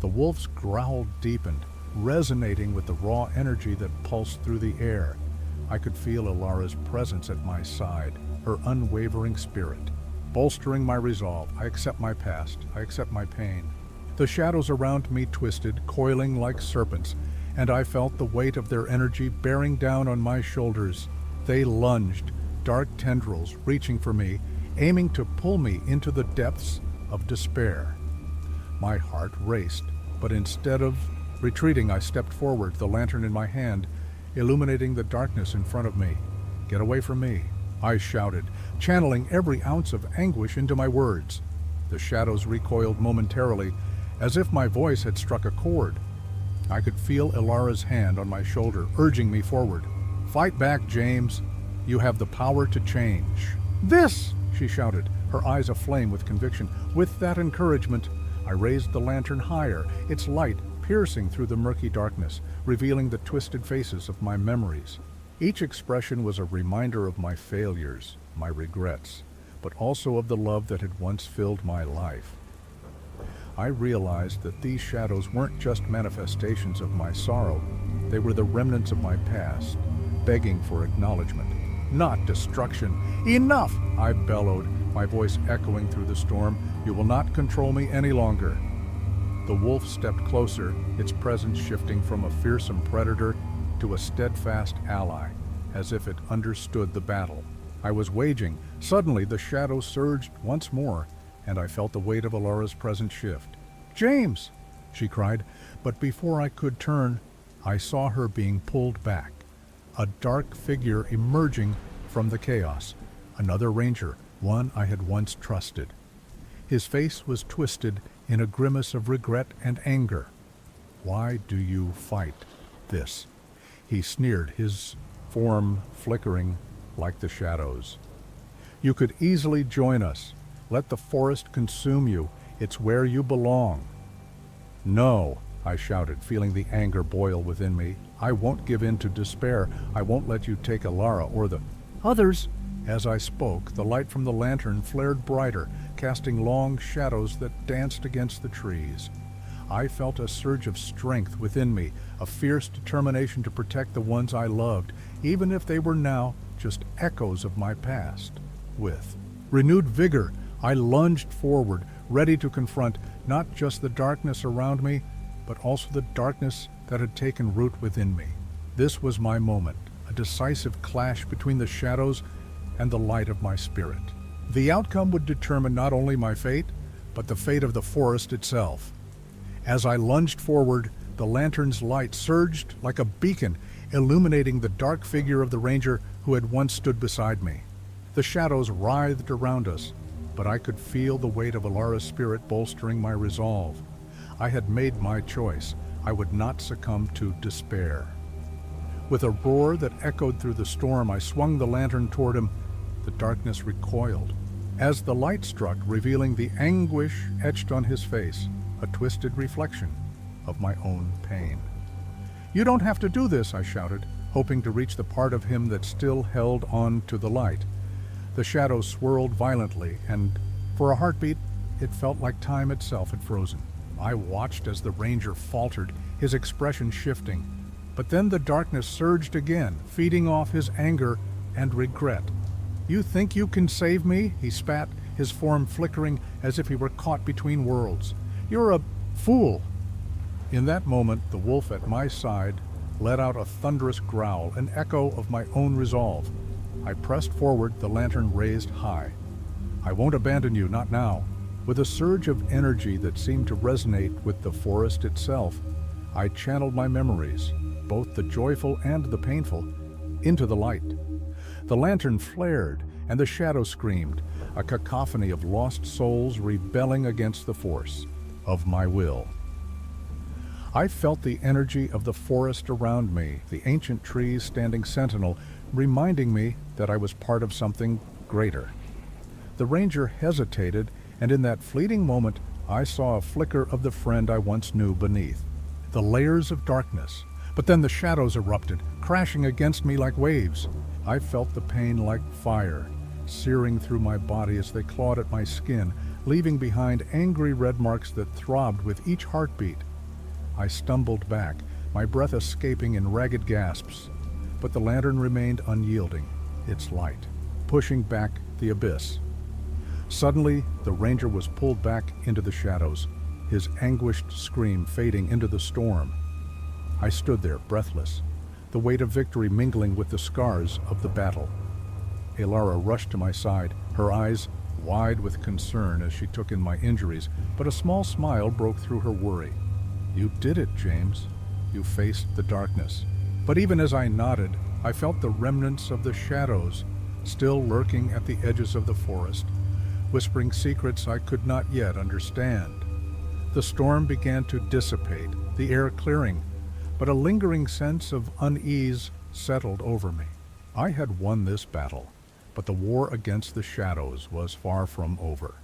The wolf's growl deepened, resonating with the raw energy that pulsed through the air. I could feel Ilara's presence at my side, her unwavering spirit. Bolstering my resolve, I accept my past, I accept my pain. The shadows around me twisted, coiling like serpents, and I felt the weight of their energy bearing down on my shoulders. They lunged, dark tendrils reaching for me, aiming to pull me into the depths of despair. My heart raced, but instead of retreating, I stepped forward, the lantern in my hand, illuminating the darkness in front of me. "Get away from me," I shouted, channeling every ounce of anguish into my words. The shadows recoiled momentarily, as if my voice had struck a chord. I could feel Ilara's hand on my shoulder, urging me forward. "Fight back, James. You have the power to change." "This!" she shouted, her eyes aflame with conviction. With that encouragement, I raised the lantern higher, its light piercing through the murky darkness, revealing the twisted faces of my memories. Each expression was a reminder of my failures, my regrets, but also of the love that had once filled my life. I realized that these shadows weren't just manifestations of my sorrow. They were the remnants of my past, begging for acknowledgement, not destruction. "Enough!" I bellowed, my voice echoing through the storm. "You will not control me any longer." The wolf stepped closer, its presence shifting from a fearsome predator to a steadfast ally, as if it understood the battle I was waging. Suddenly, the shadow surged once more, and I felt the weight of Ilara's presence shift. "James!" she cried, but before I could turn, I saw her being pulled back, a dark figure emerging from the chaos, another ranger, one I had once trusted. His face was twisted in a grimace of regret and anger. "Why do you fight this?" he sneered, his form flickering like the shadows. "You could easily join us. Let the forest consume you. It's where you belong." "No," I shouted, feeling the anger boil within me. "I won't give in to despair. I won't let you take Ilara or the others." As I spoke, the light from the lantern flared brighter, casting long shadows that danced against the trees. I felt a surge of strength within me, a fierce determination to protect the ones I loved, even if they were now just echoes of my past. With renewed vigor, I lunged forward, ready to confront not just the darkness around me, but also the darkness that had taken root within me. This was my moment, a decisive clash between the shadows and the light of my spirit. The outcome would determine not only my fate, but the fate of the forest itself. As I lunged forward, the lantern's light surged like a beacon, illuminating the dark figure of the ranger who had once stood beside me. The shadows writhed around us, but I could feel the weight of Ilara's spirit bolstering my resolve. I had made my choice. I would not succumb to despair. With a roar that echoed through the storm, I swung the lantern toward him. The darkness recoiled as the light struck, revealing the anguish etched on his face, a twisted reflection of my own pain. "You don't have to do this," I shouted, hoping to reach the part of him that still held on to the light. The shadows swirled violently, and for a heartbeat, it felt like time itself had frozen. I watched as the ranger faltered, his expression shifting. But then the darkness surged again, feeding off his anger and regret. "You think you can save me?" he spat, his form flickering as if he were caught between worlds. "You're a fool." In that moment, the wolf at my side let out a thunderous growl, an echo of my own resolve. I pressed forward, the lantern raised high. "I won't abandon you, not now." With a surge of energy that seemed to resonate with the forest itself, I channeled my memories, both the joyful and the painful, into the light. The lantern flared, and the shadow screamed, a cacophony of lost souls rebelling against the force of my will. I felt the energy of the forest around me, the ancient trees standing sentinel, reminding me that I was part of something greater. The ranger hesitated, and in that fleeting moment, I saw a flicker of the friend I once knew beneath. The layers of darkness, but then the shadows erupted, crashing against me like waves. I felt the pain like fire, searing through my body as they clawed at my skin, leaving behind angry red marks that throbbed with each heartbeat. I stumbled back, my breath escaping in ragged gasps, but the lantern remained unyielding, its light pushing back the abyss. Suddenly, the ranger was pulled back into the shadows, his anguished scream fading into the storm. I stood there, breathless, the weight of victory mingling with the scars of the battle. Elara rushed to my side, her eyes wide with concern as she took in my injuries, but a small smile broke through her worry. "You did it, James. You faced the darkness." But even as I nodded, I felt the remnants of the shadows still lurking at the edges of the forest, whispering secrets I could not yet understand. The storm began to dissipate, the air clearing, but a lingering sense of unease settled over me. I had won this battle, but the war against the shadows was far from over.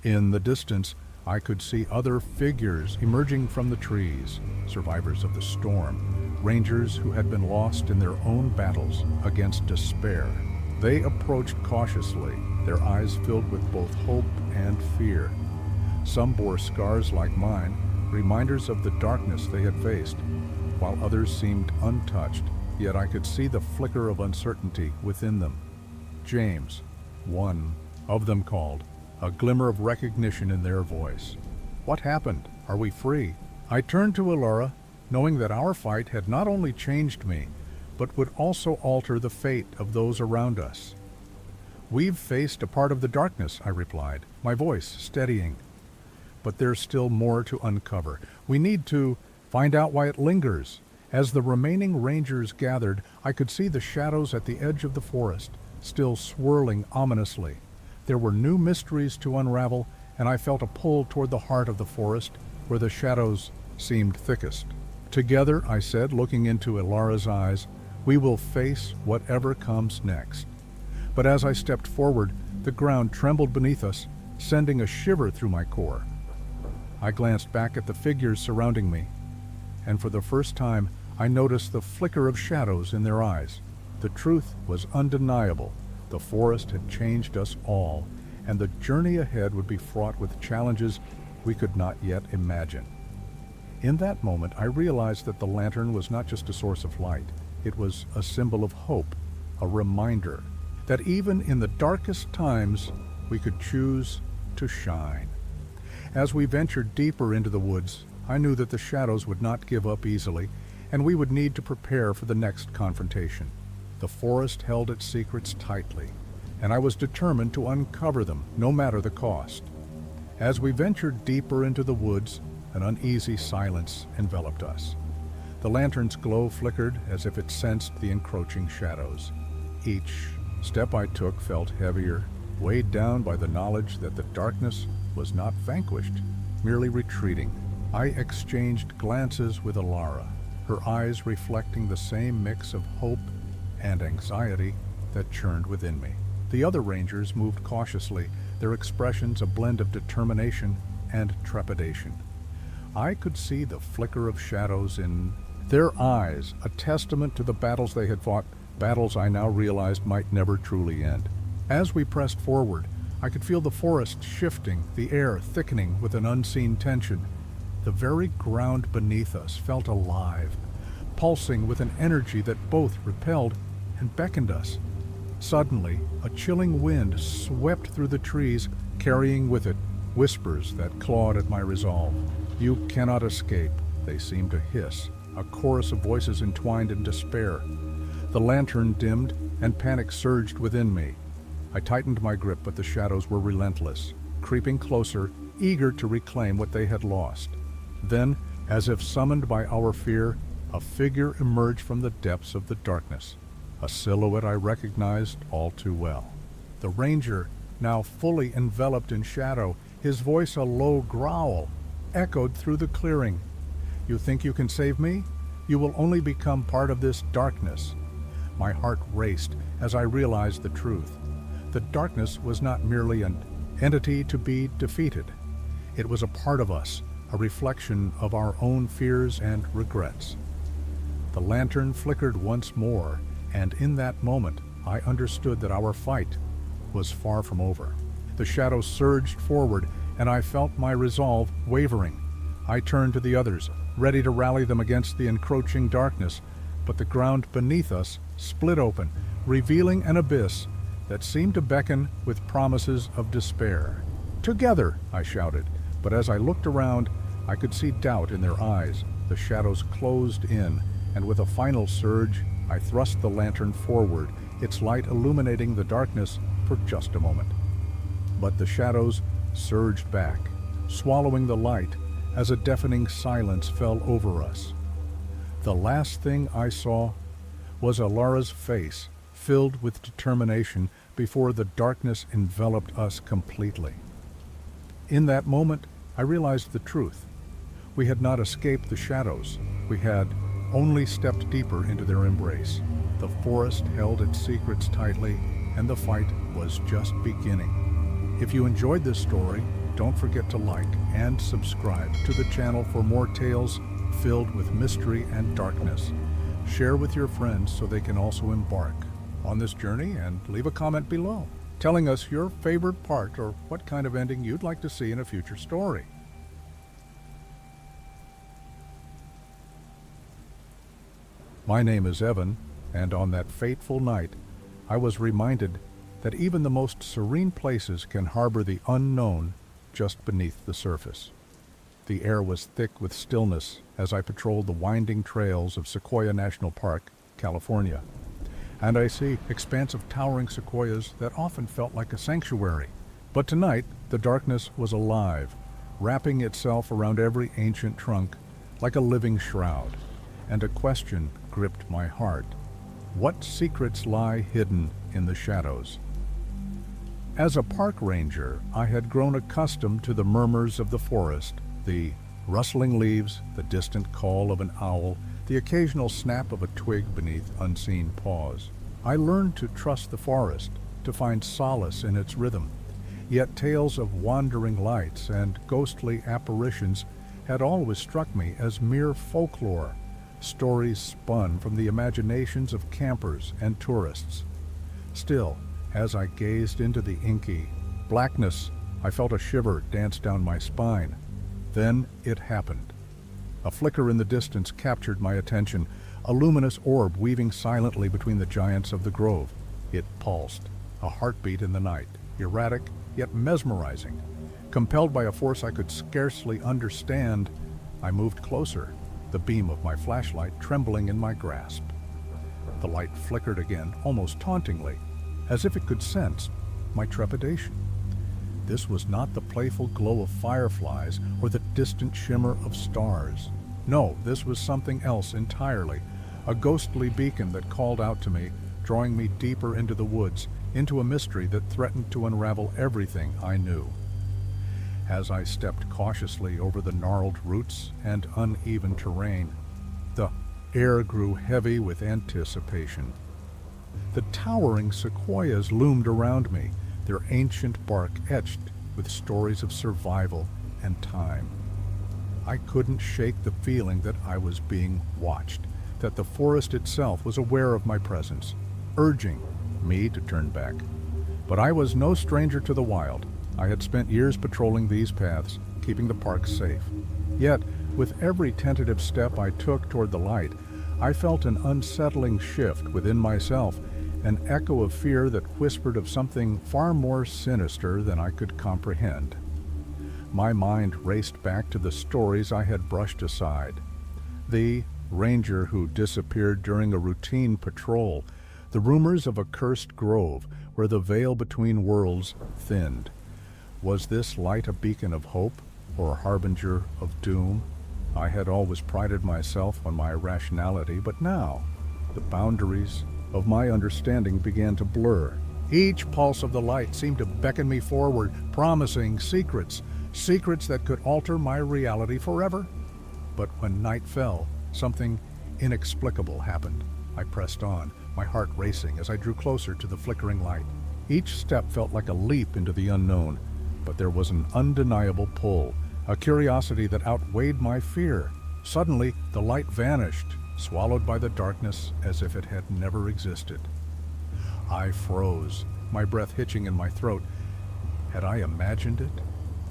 In the distance, I could see other figures emerging from the trees, survivors of the storm, rangers who had been lost in their own battles against despair. They approached cautiously, their eyes filled with both hope and fear. Some bore scars like mine, reminders of the darkness they had faced, while others seemed untouched, yet I could see the flicker of uncertainty within them. "James," one of them called, a glimmer of recognition in their voice. "What happened? Are we free?" I turned to Elara, knowing that our fight had not only changed me, but would also alter the fate of those around us. "We've faced a part of the darkness," I replied, my voice steadying. "But there's still more to uncover. We need to find out why it lingers." As the remaining rangers gathered, I could see the shadows at the edge of the forest, still swirling ominously. There were new mysteries to unravel, and I felt a pull toward the heart of the forest, where the shadows seemed thickest. "Together," I said, looking into Elara's eyes, "we will face whatever comes next." But as I stepped forward, the ground trembled beneath us, sending a shiver through my core. I glanced back at the figures surrounding me, and for the first time, I noticed the flicker of shadows in their eyes. The truth was undeniable. The forest had changed us all, and the journey ahead would be fraught with challenges we could not yet imagine. In that moment, I realized that the lantern was not just a source of light. It was a symbol of hope, a reminder that even in the darkest times, we could choose to shine. As we ventured deeper into the woods, I knew that the shadows would not give up easily, and we would need to prepare for the next confrontation. The forest held its secrets tightly, and I was determined to uncover them, no matter the cost. As we ventured deeper into the woods, an uneasy silence enveloped us. The lantern's glow flickered as if it sensed the encroaching shadows. Each step I took felt heavier, weighed down by the knowledge that the darkness was not vanquished, merely retreating. I exchanged glances with Elara, her eyes reflecting the same mix of hope and anxiety that churned within me. The other rangers moved cautiously, their expressions a blend of determination and trepidation. I could see the flicker of shadows in their eyes, a testament to the battles they had fought, battles I now realized might never truly end. As we pressed forward, I could feel the forest shifting, the air thickening with an unseen tension. The very ground beneath us felt alive, pulsing with an energy that both repelled and beckoned us. Suddenly, a chilling wind swept through the trees, carrying with it whispers that clawed at my resolve. "You cannot escape," they seemed to hiss. a chorus of voices entwined in despair. The lantern dimmed, and panic surged within me. I tightened my grip, but the shadows were relentless, creeping closer, eager to reclaim what they had lost. Then, as if summoned by our fear, a figure emerged from the depths of the darkness, a silhouette I recognized all too well. The ranger, now fully enveloped in shadow, his voice a low growl, echoed through the clearing. "You think you can save me? You will only become part of this darkness." My heart raced as I realized the truth. The darkness was not merely an entity to be defeated. It was a part of us, a reflection of our own fears and regrets. The lantern flickered once more, and in that moment I understood that our fight was far from over. The shadows surged forward, and I felt my resolve wavering. I turned to the others, ready to rally them against the encroaching darkness, but the ground beneath us split open, revealing an abyss that seemed to beckon with promises of despair. "Together!" I shouted, but as I looked around, I could see doubt in their eyes. The shadows closed in, and with a final surge, I thrust the lantern forward, its light illuminating the darkness for just a moment. But the shadows surged back, swallowing the light as a deafening silence fell over us. The last thing I saw was Alara's face, filled with determination before the darkness enveloped us completely. In that moment, I realized the truth. We had not escaped the shadows. We had only stepped deeper into their embrace. The forest held its secrets tightly, and the fight was just beginning. If you enjoyed this story, don't forget to like and subscribe to the channel for more tales filled with mystery and darkness. Share with your friends so they can also embark on this journey, and leave a comment below telling us your favorite part or what kind of ending you'd like to see in a future story. My name is Evan, and on that fateful night, I was reminded that even the most serene places can harbor the unknown just beneath the surface. The air was thick with stillness as I patrolled the winding trails of Sequoia National Park, California. And I see expansive towering sequoias that often felt like a sanctuary. But tonight, the darkness was alive, wrapping itself around every ancient trunk like a living shroud. And a question gripped my heart. What secrets lie hidden in the shadows? As a park ranger, I had grown accustomed to the murmurs of the forest, the rustling leaves, the distant call of an owl, the occasional snap of a twig beneath unseen paws. I learned to trust the forest, to find solace in its rhythm. Yet tales of wandering lights and ghostly apparitions had always struck me as mere folklore, stories spun from the imaginations of campers and tourists. Still, as I gazed into the inky blackness, I felt a shiver dance down my spine. Then it happened. A flicker in the distance captured my attention, a luminous orb weaving silently between the giants of the grove. It pulsed, a heartbeat in the night, erratic yet mesmerizing. Compelled by a force I could scarcely understand, I moved closer, the beam of my flashlight trembling in my grasp. The light flickered again, almost tauntingly, as if it could sense my trepidation. This was not the playful glow of fireflies or the distant shimmer of stars. No, this was something else entirely, a ghostly beacon that called out to me, drawing me deeper into the woods, into a mystery that threatened to unravel everything I knew. As I stepped cautiously over the gnarled roots and uneven terrain, the air grew heavy with anticipation. The towering sequoias loomed around me, their ancient bark etched with stories of survival and time. I couldn't shake the feeling that I was being watched, that the forest itself was aware of my presence, urging me to turn back. But I was no stranger to the wild. I had spent years patrolling these paths, keeping the park safe. Yet, with every tentative step I took toward the light, I felt an unsettling shift within myself, an echo of fear that whispered of something far more sinister than I could comprehend. My mind raced back to the stories I had brushed aside. The ranger who disappeared during a routine patrol, the rumors of a cursed grove where the veil between worlds thinned. Was this light a beacon of hope or a harbinger of doom? I had always prided myself on my rationality, but now the boundaries of my understanding began to blur. Each pulse of the light seemed to beckon me forward, promising secrets that could alter my reality forever. But when night fell, something inexplicable happened. I pressed on, my heart racing as I drew closer to the flickering light. Each step felt like a leap into the unknown, but there was an undeniable pull, a curiosity that outweighed my fear. Suddenly, the light vanished, swallowed by the darkness as if it had never existed. I froze, my breath hitching in my throat. Had I imagined it?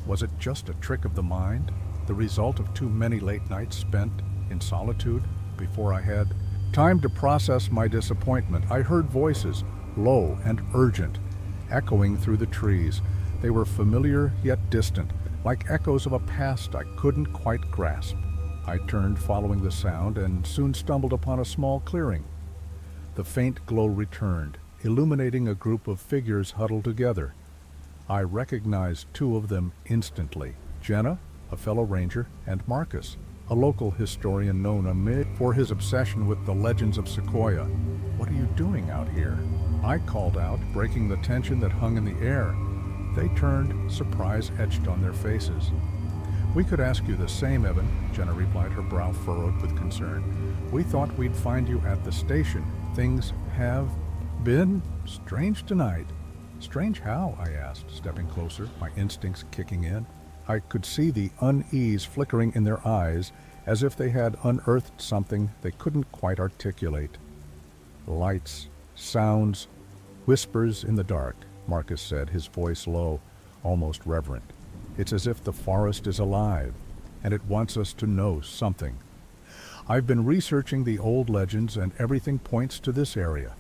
Was it just a trick of the mind, the result of too many late nights spent in solitude before I had time to process my disappointment? I heard voices, low and urgent, echoing through the trees. They were familiar yet distant, like echoes of a past I couldn't quite grasp. I turned following the sound and soon stumbled upon a small clearing. The faint glow returned, illuminating a group of figures huddled together. I recognized two of them instantly, Jenna, a fellow ranger, and Marcus, a local historian known for his obsession with the legends of Sequoia. "What are you doing out here?" I called out, breaking the tension that hung in the air. They turned, surprise etched on their faces. "We could ask you the same, Evan," Jenna replied, her brow furrowed with concern. "We thought we'd find you at the station. Things have been strange tonight." "Strange how?" I asked, stepping closer, my instincts kicking in. I could see the unease flickering in their eyes, as if they had unearthed something they couldn't quite articulate. "Lights, sounds, whispers in the dark," Marcus said, his voice low, almost reverent. "It's as if the forest is alive, and it wants us to know something. I've been researching the old legends, and everything points to this area.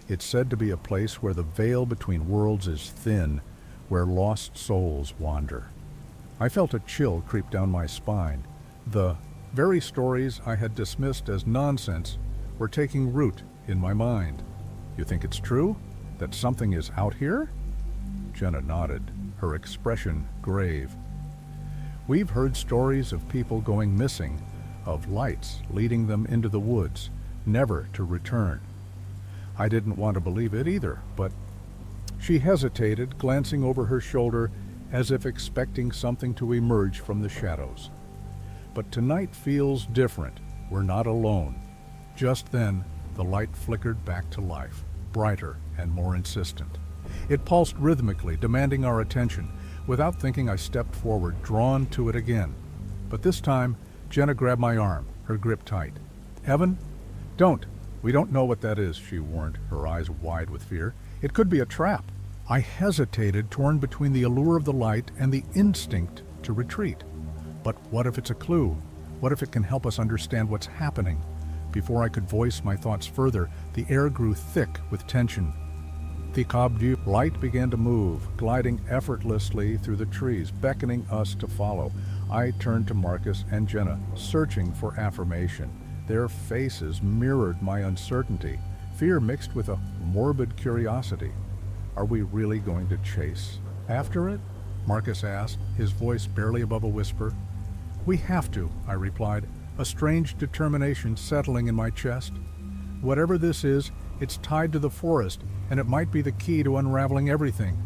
It's said to be a place where the veil between worlds is thin, where lost souls wander." I felt a chill creep down my spine. The very stories I had dismissed as nonsense were taking root in my mind. "You think it's true? That something is out here?" Jenna nodded, her expression grave. "We've heard stories of people going missing, of lights leading them into the woods, never to return." I didn't want to believe it either, but she hesitated, glancing over her shoulder as if expecting something to emerge from the shadows. "But tonight feels different. We're not alone." Just then, the light flickered back to life, brighter and more insistent. It pulsed rhythmically, demanding our attention. Without thinking, I stepped forward, drawn to it again. But this time, Jenna grabbed my arm, her grip tight. "Evan, don't. We don't know what that is," she warned, her eyes wide with fear. "It could be a trap." I hesitated, torn between the allure of the light and the instinct to retreat. But what if it's a clue? What if it can help us understand what's happening? Before I could voice my thoughts further, the air grew thick with tension. The Macabre light began to move, gliding effortlessly through the trees, beckoning us to follow. I turned to Marcus and Jenna, searching for affirmation. Their faces mirrored my uncertainty, fear mixed with a morbid curiosity. "Are we really going to chase after it?" Marcus asked, his voice barely above a whisper. "We have to," I replied, a strange determination settling in my chest. "Whatever this is, it's tied to the forest, and it might be the key to unraveling everything."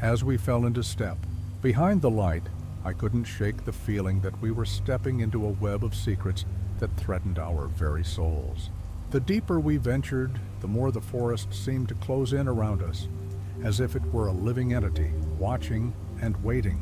As we fell into step, behind the light, I couldn't shake the feeling that we were stepping into a web of secrets that threatened our very souls. The deeper we ventured, the more the forest seemed to close in around us, as if it were a living entity, watching and waiting,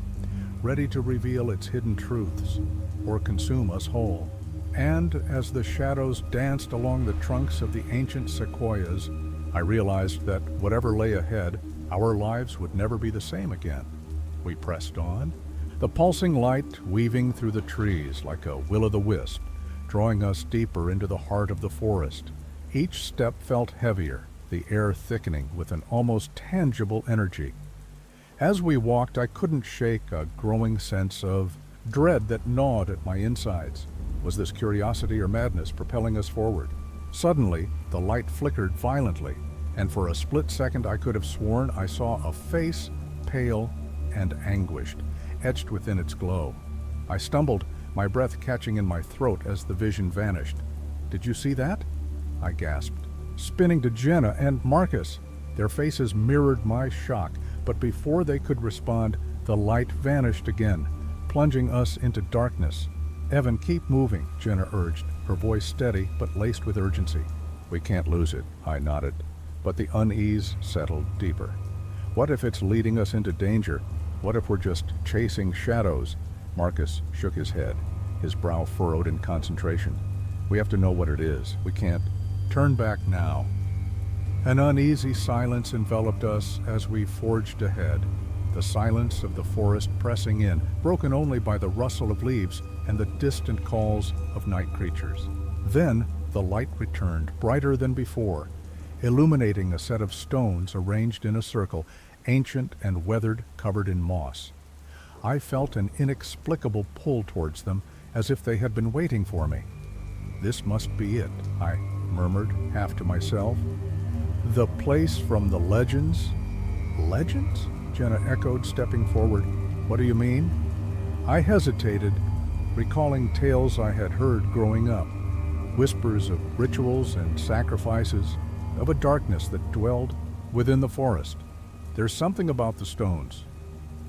ready to reveal its hidden truths or consume us whole. And as the shadows danced along the trunks of the ancient sequoias, I realized that whatever lay ahead, our lives would never be the same again. We pressed on, the pulsing light weaving through the trees like a will-o'-the-wisp, drawing us deeper into the heart of the forest. Each step felt heavier, the air thickening with an almost tangible energy. As we walked, I couldn't shake a growing sense of dread that gnawed at my insides. Was this curiosity or madness propelling us forward? Suddenly, the light flickered violently, and for a split second I could have sworn I saw a face, pale and anguished, etched within its glow. I stumbled, my breath catching in my throat as the vision vanished. "Did you see that?" I gasped, spinning to Jenna and Marcus. Their faces mirrored my shock, but before they could respond, the light vanished again, plunging us into darkness. "Evan, keep moving," Jenna urged, her voice steady but laced with urgency. "We can't lose it," I nodded, but the unease settled deeper. What if it's leading us into danger? What if we're just chasing shadows? Marcus shook his head, his brow furrowed in concentration. "We have to know what it is. We can't turn back now." An uneasy silence enveloped us as we forged ahead, the silence of the forest pressing in, broken only by the rustle of leaves and the distant calls of night creatures. Then the light returned, brighter than before, illuminating a set of stones arranged in a circle, ancient and weathered, covered in moss. I felt an inexplicable pull towards them, as if they had been waiting for me. "This must be it," I murmured, half to myself. "The place from the legends?" "Legends?" Jenna echoed, stepping forward. "What do you mean?" I hesitated, recalling tales I had heard growing up, whispers of rituals and sacrifices, of a darkness that dwelled within the forest. "There's something about the stones.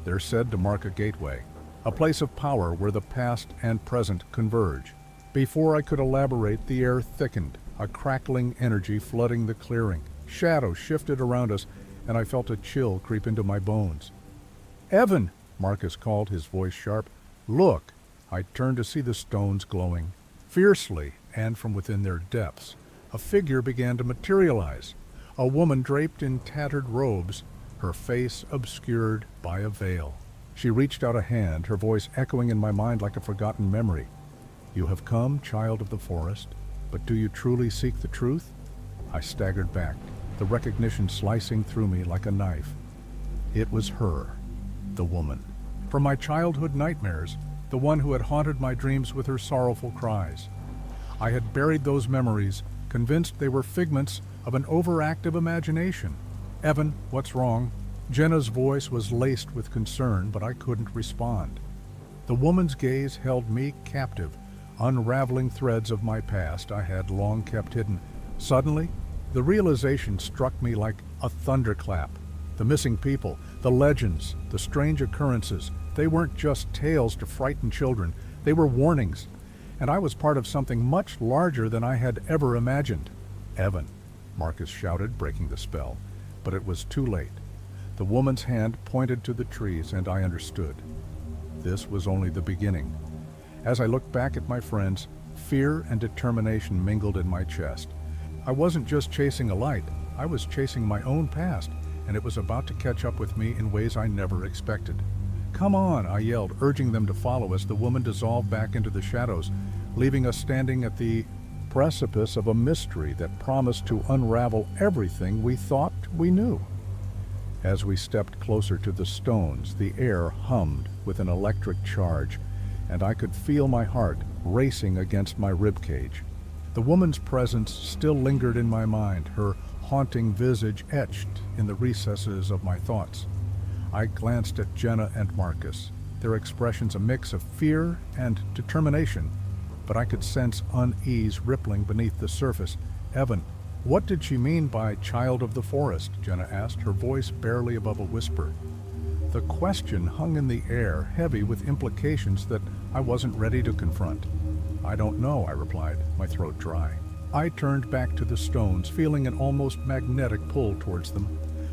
They're said to mark a gateway, a place of power where the past and present converge." Before I could elaborate, the air thickened, a crackling energy flooding the clearing. Shadows shifted around us, and I felt a chill creep into my bones. "Evan!" Marcus called, his voice sharp. "Look!" I turned to see the stones glowing. Fiercely, and from within their depths, a figure began to materialize. A woman draped in tattered robes, her face obscured by a veil. She reached out a hand, her voice echoing in my mind like a forgotten memory. "You have come, child of the forest, but do you truly seek the truth?" I staggered back, the recognition slicing through me like a knife. It was her, the woman, from my childhood nightmares, the one who had haunted my dreams with her sorrowful cries. I had buried those memories, convinced they were figments of an overactive imagination. "Evan, what's wrong?" Jenna's voice was laced with concern, but I couldn't respond. The woman's gaze held me captive, unraveling threads of my past I had long kept hidden. Suddenly, the realization struck me like a thunderclap. The missing people, the legends, the strange occurrences, they weren't just tales to frighten children, they were warnings, and I was part of something much larger than I had ever imagined. "Evan," Marcus shouted, breaking the spell, but it was too late. The woman's hand pointed to the trees, and I understood. This was only the beginning. As I looked back at my friends, fear and determination mingled in my chest. I wasn't just chasing a light, I was chasing my own past, and it was about to catch up with me in ways I never expected. "Come on," I yelled, urging them to follow as the woman dissolved back into the shadows, leaving us standing at the precipice of a mystery that promised to unravel everything we thought we knew. As we stepped closer to the stones, the air hummed with an electric charge, and I could feel my heart racing against my ribcage. The woman's presence still lingered in my mind, her haunting visage etched in the recesses of my thoughts. I glanced at Jenna and Marcus, their expressions a mix of fear and determination, but I could sense unease rippling beneath the surface. "Evan, what did she mean by child of the forest?" Jenna asked, her voice barely above a whisper. The question hung in the air, heavy with implications that I wasn't ready to confront. "I don't know," I replied, my throat dry. I turned back to the stones, feeling an almost magnetic pull towards them.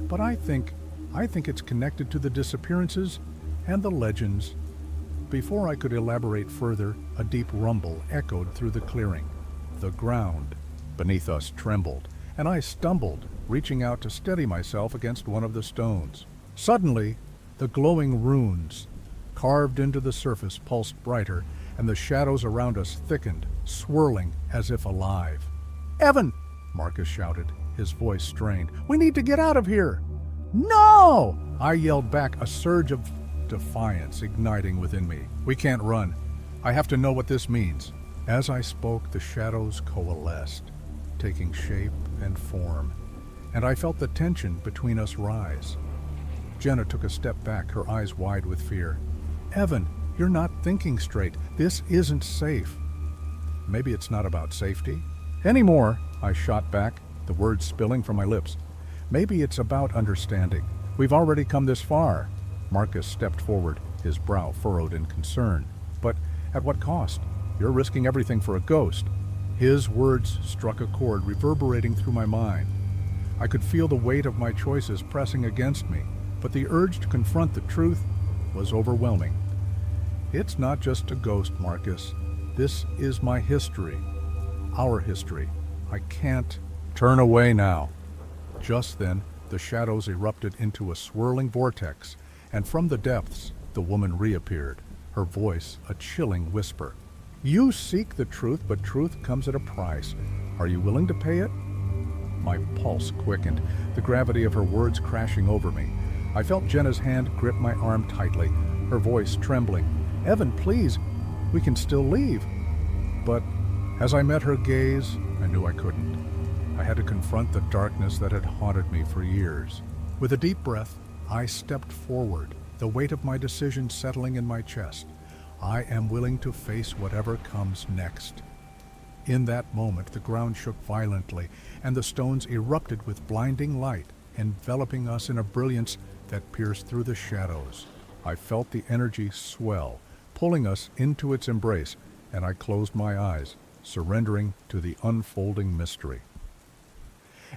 "But I think it's connected to the disappearances and the legends." Before I could elaborate further, a deep rumble echoed through the clearing. The ground beneath us trembled, and I stumbled, reaching out to steady myself against one of the stones. Suddenly, the glowing runes carved into the surface pulsed brighter, and the shadows around us thickened, swirling as if alive. "Evan!" Marcus shouted, his voice strained. "We need to get out of here!" "No!" I yelled back, a surge of defiance igniting within me. "We can't run. I have to know what this means." As I spoke, the shadows coalesced, taking shape and form, and I felt the tension between us rise. Jenna took a step back, her eyes wide with fear. "Evan, you're not thinking straight. This isn't safe." "Maybe it's not about safety." "Anymore," I shot back, the words spilling from my lips. "Maybe it's about understanding. We've already come this far." Marcus stepped forward, his brow furrowed in concern. "But at what cost? You're risking everything for a ghost." His words struck a chord, reverberating through my mind. I could feel the weight of my choices pressing against me, but the urge to confront the truth was overwhelming. "It's not just a ghost, Marcus. This is my history. Our history. I can't turn away now." Just then, the shadows erupted into a swirling vortex, and from the depths, the woman reappeared, her voice a chilling whisper. "You seek the truth, but truth comes at a price. Are you willing to pay it?" My pulse quickened, the gravity of her words crashing over me. I felt Jenna's hand grip my arm tightly, her voice trembling. "Evan, please, we can still leave." But as I met her gaze, I knew I couldn't. I had to confront the darkness that had haunted me for years. With a deep breath, I stepped forward, the weight of my decision settling in my chest. I am willing to face whatever comes next. In that moment, the ground shook violently, and the stones erupted with blinding light, enveloping us in a brilliance that pierced through the shadows. I felt the energy swell, pulling us into its embrace, and I closed my eyes, surrendering to the unfolding mystery.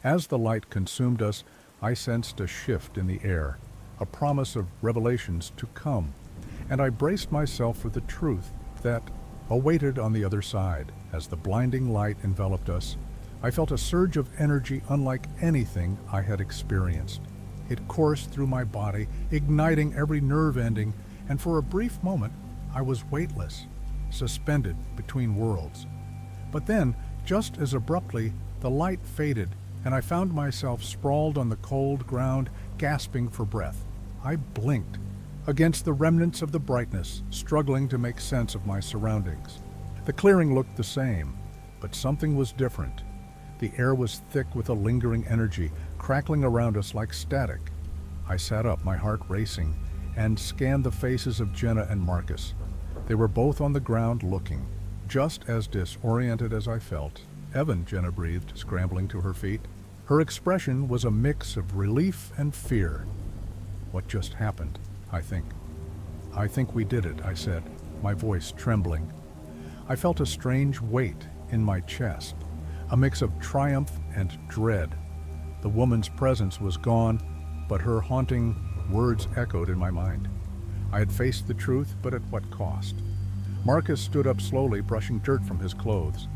As the light consumed us, I sensed a shift in the air, a promise of revelations to come, and I braced myself for the truth that awaited on the other side. As the blinding light enveloped us, I felt a surge of energy unlike anything I had experienced. It coursed through my body, igniting every nerve ending, and for a brief moment, I was weightless, suspended between worlds. But then, just as abruptly, the light faded, and I found myself sprawled on the cold ground, gasping for breath. I blinked against the remnants of the brightness, struggling to make sense of my surroundings. The clearing looked the same, but something was different. The air was thick with a lingering energy, crackling around us like static. I sat up, my heart racing, and scanned the faces of Jenna and Marcus. They were both on the ground looking, just as disoriented as I felt. "Evan," Jenna breathed, scrambling to her feet. Her expression was a mix of relief and fear. "What just happened? I think we did it," I said, my voice trembling. I felt a strange weight in my chest, a mix of triumph and dread. The woman's presence was gone, but her haunting words echoed in my mind. I had faced the truth, but at what cost? Marcus stood up slowly, brushing dirt from his clothes.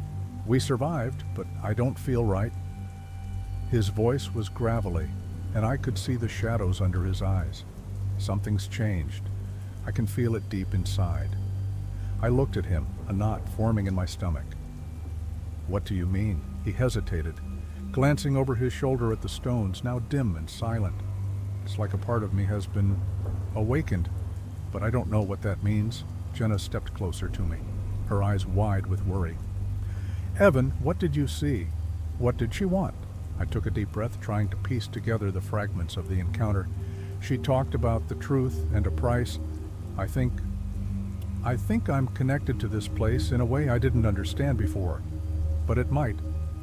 "We survived, but I don't feel right." His voice was gravelly, and I could see the shadows under his eyes. "Something's changed. I can feel it deep inside." I looked at him, a knot forming in my stomach. "What do you mean?" He hesitated, glancing over his shoulder at the stones, now dim and silent. "It's like a part of me has been awakened, but I don't know what that means." Jenna stepped closer to me, her eyes wide with worry. "Evan, what did you see? What did she want?" I took a deep breath, trying to piece together the fragments of the encounter. "She talked about the truth and a price. I think I'm connected to this place in a way I didn't understand before, but it might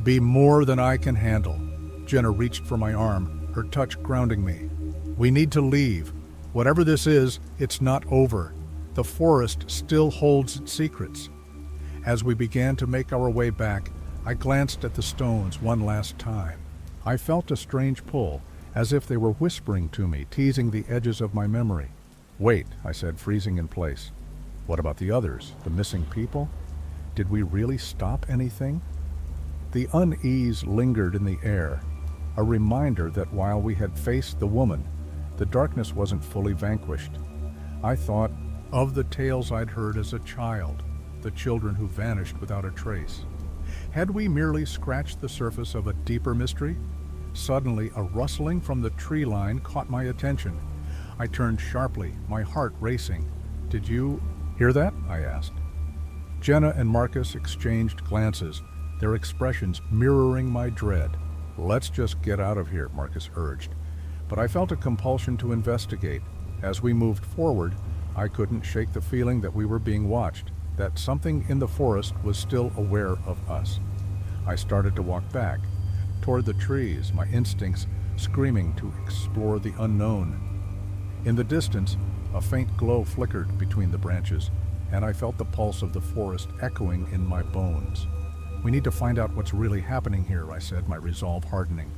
be more than I can handle." Jenna reached for my arm, her touch grounding me. "We need to leave. Whatever this is, it's not over. The forest still holds its secrets." As we began to make our way back, I glanced at the stones one last time. I felt a strange pull, as if they were whispering to me, teasing the edges of my memory. "Wait," I said, freezing in place. "What about the others, the missing people? Did we really stop anything?" The unease lingered in the air, a reminder that while we had faced the woman, the darkness wasn't fully vanquished. I thought of the tales I'd heard as a child, the children who vanished without a trace. Had we merely scratched the surface of a deeper mystery? Suddenly, a rustling from the tree line caught my attention. I turned sharply, my heart racing. "Did you hear that?" I asked. Jenna and Marcus exchanged glances, their expressions mirroring my dread. "Let's just get out of here," Marcus urged. But I felt a compulsion to investigate. As we moved forward, I couldn't shake the feeling that we were being watched, that something in the forest was still aware of us. I started to walk back, toward the trees, my instincts screaming to explore the unknown. In the distance, a faint glow flickered between the branches, and I felt the pulse of the forest echoing in my bones. "We need to find out what's really happening here," I said, my resolve hardening.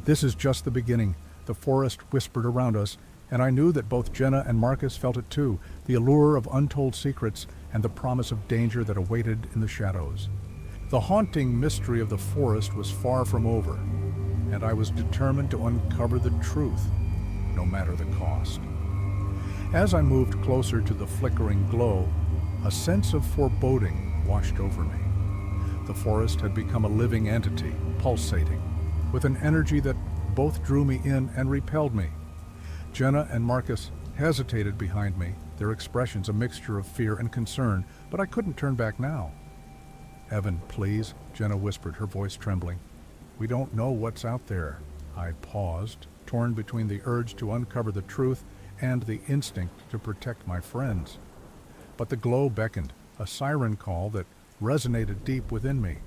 "This is just the beginning," the forest whispered around us, and I knew that both Jenna and Marcus felt it too, the allure of untold secrets and the promise of danger that awaited in the shadows. The haunting mystery of the forest was far from over, and I was determined to uncover the truth, no matter the cost. As I moved closer to the flickering glow, a sense of foreboding washed over me. The forest had become a living entity, pulsating, with an energy that both drew me in and repelled me. Jenna and Marcus hesitated behind me, their expressions a mixture of fear and concern, but I couldn't turn back now. "Evan, please," Jenna whispered, her voice trembling. "We don't know what's out there." I paused, torn between the urge to uncover the truth and the instinct to protect my friends. But the glow beckoned, a siren call that resonated deep within me.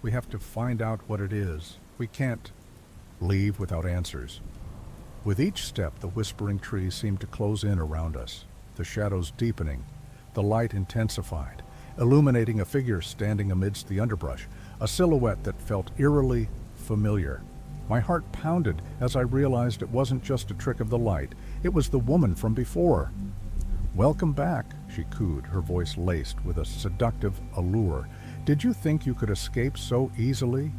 "We have to find out what it is. We can't leave without answers." With each step, the whispering trees seemed to close in around us, the shadows deepening, the light intensified, illuminating a figure standing amidst the underbrush, a silhouette that felt eerily familiar. My heart pounded as I realized it wasn't just a trick of the light, it was the woman from before. "Welcome back," she cooed, her voice laced with a seductive allure. "Did you think you could escape so easily?"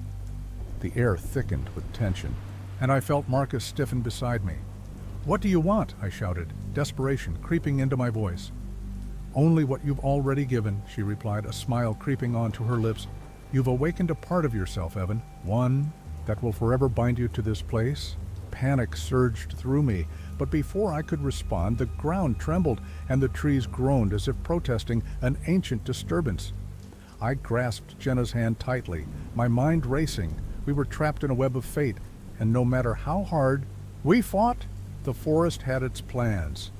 The air thickened with tension, and I felt Marcus stiffen beside me. "What do you want?" I shouted, desperation creeping into my voice. "Only what you've already given," she replied, a smile creeping onto her lips. "You've awakened a part of yourself, Evan, one that will forever bind you to this place." Panic surged through me, but before I could respond, the ground trembled and the trees groaned as if protesting an ancient disturbance. I grasped Jenna's hand tightly, my mind racing. We were trapped in a web of fate, and no matter how hard we fought, the forest had its plans.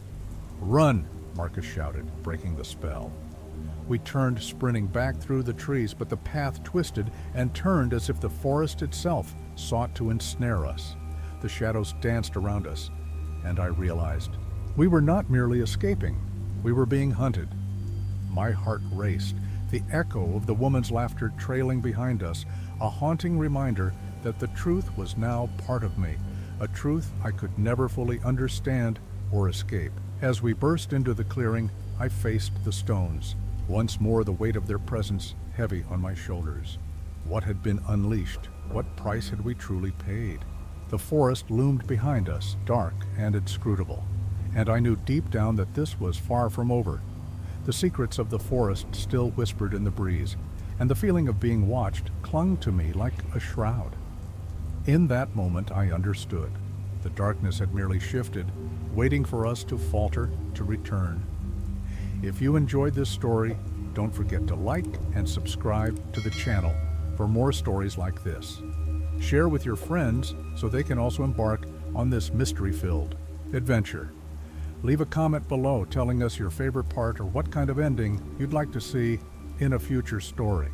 "Run!" Marcus shouted, breaking the spell. We turned, sprinting back through the trees, but the path twisted and turned as if the forest itself sought to ensnare us. The shadows danced around us, and I realized we were not merely escaping, we were being hunted. My heart raced, the echo of the woman's laughter trailing behind us, a haunting reminder that the truth was now part of me, a truth I could never fully understand or escape. As we burst into the clearing, I faced the stones, once more the weight of their presence heavy on my shoulders. What had been unleashed? What price had we truly paid? The forest loomed behind us, dark and inscrutable, and I knew deep down that this was far from over. The secrets of the forest still whispered in the breeze, and the feeling of being watched clung to me like a shroud. In that moment, I understood. The darkness had merely shifted, waiting for us to falter, to return. If you enjoyed this story, don't forget to like and subscribe to the channel for more stories like this. Share with your friends so they can also embark on this mystery-filled adventure. Leave a comment below telling us your favorite part or what kind of ending you'd like to see in a future story.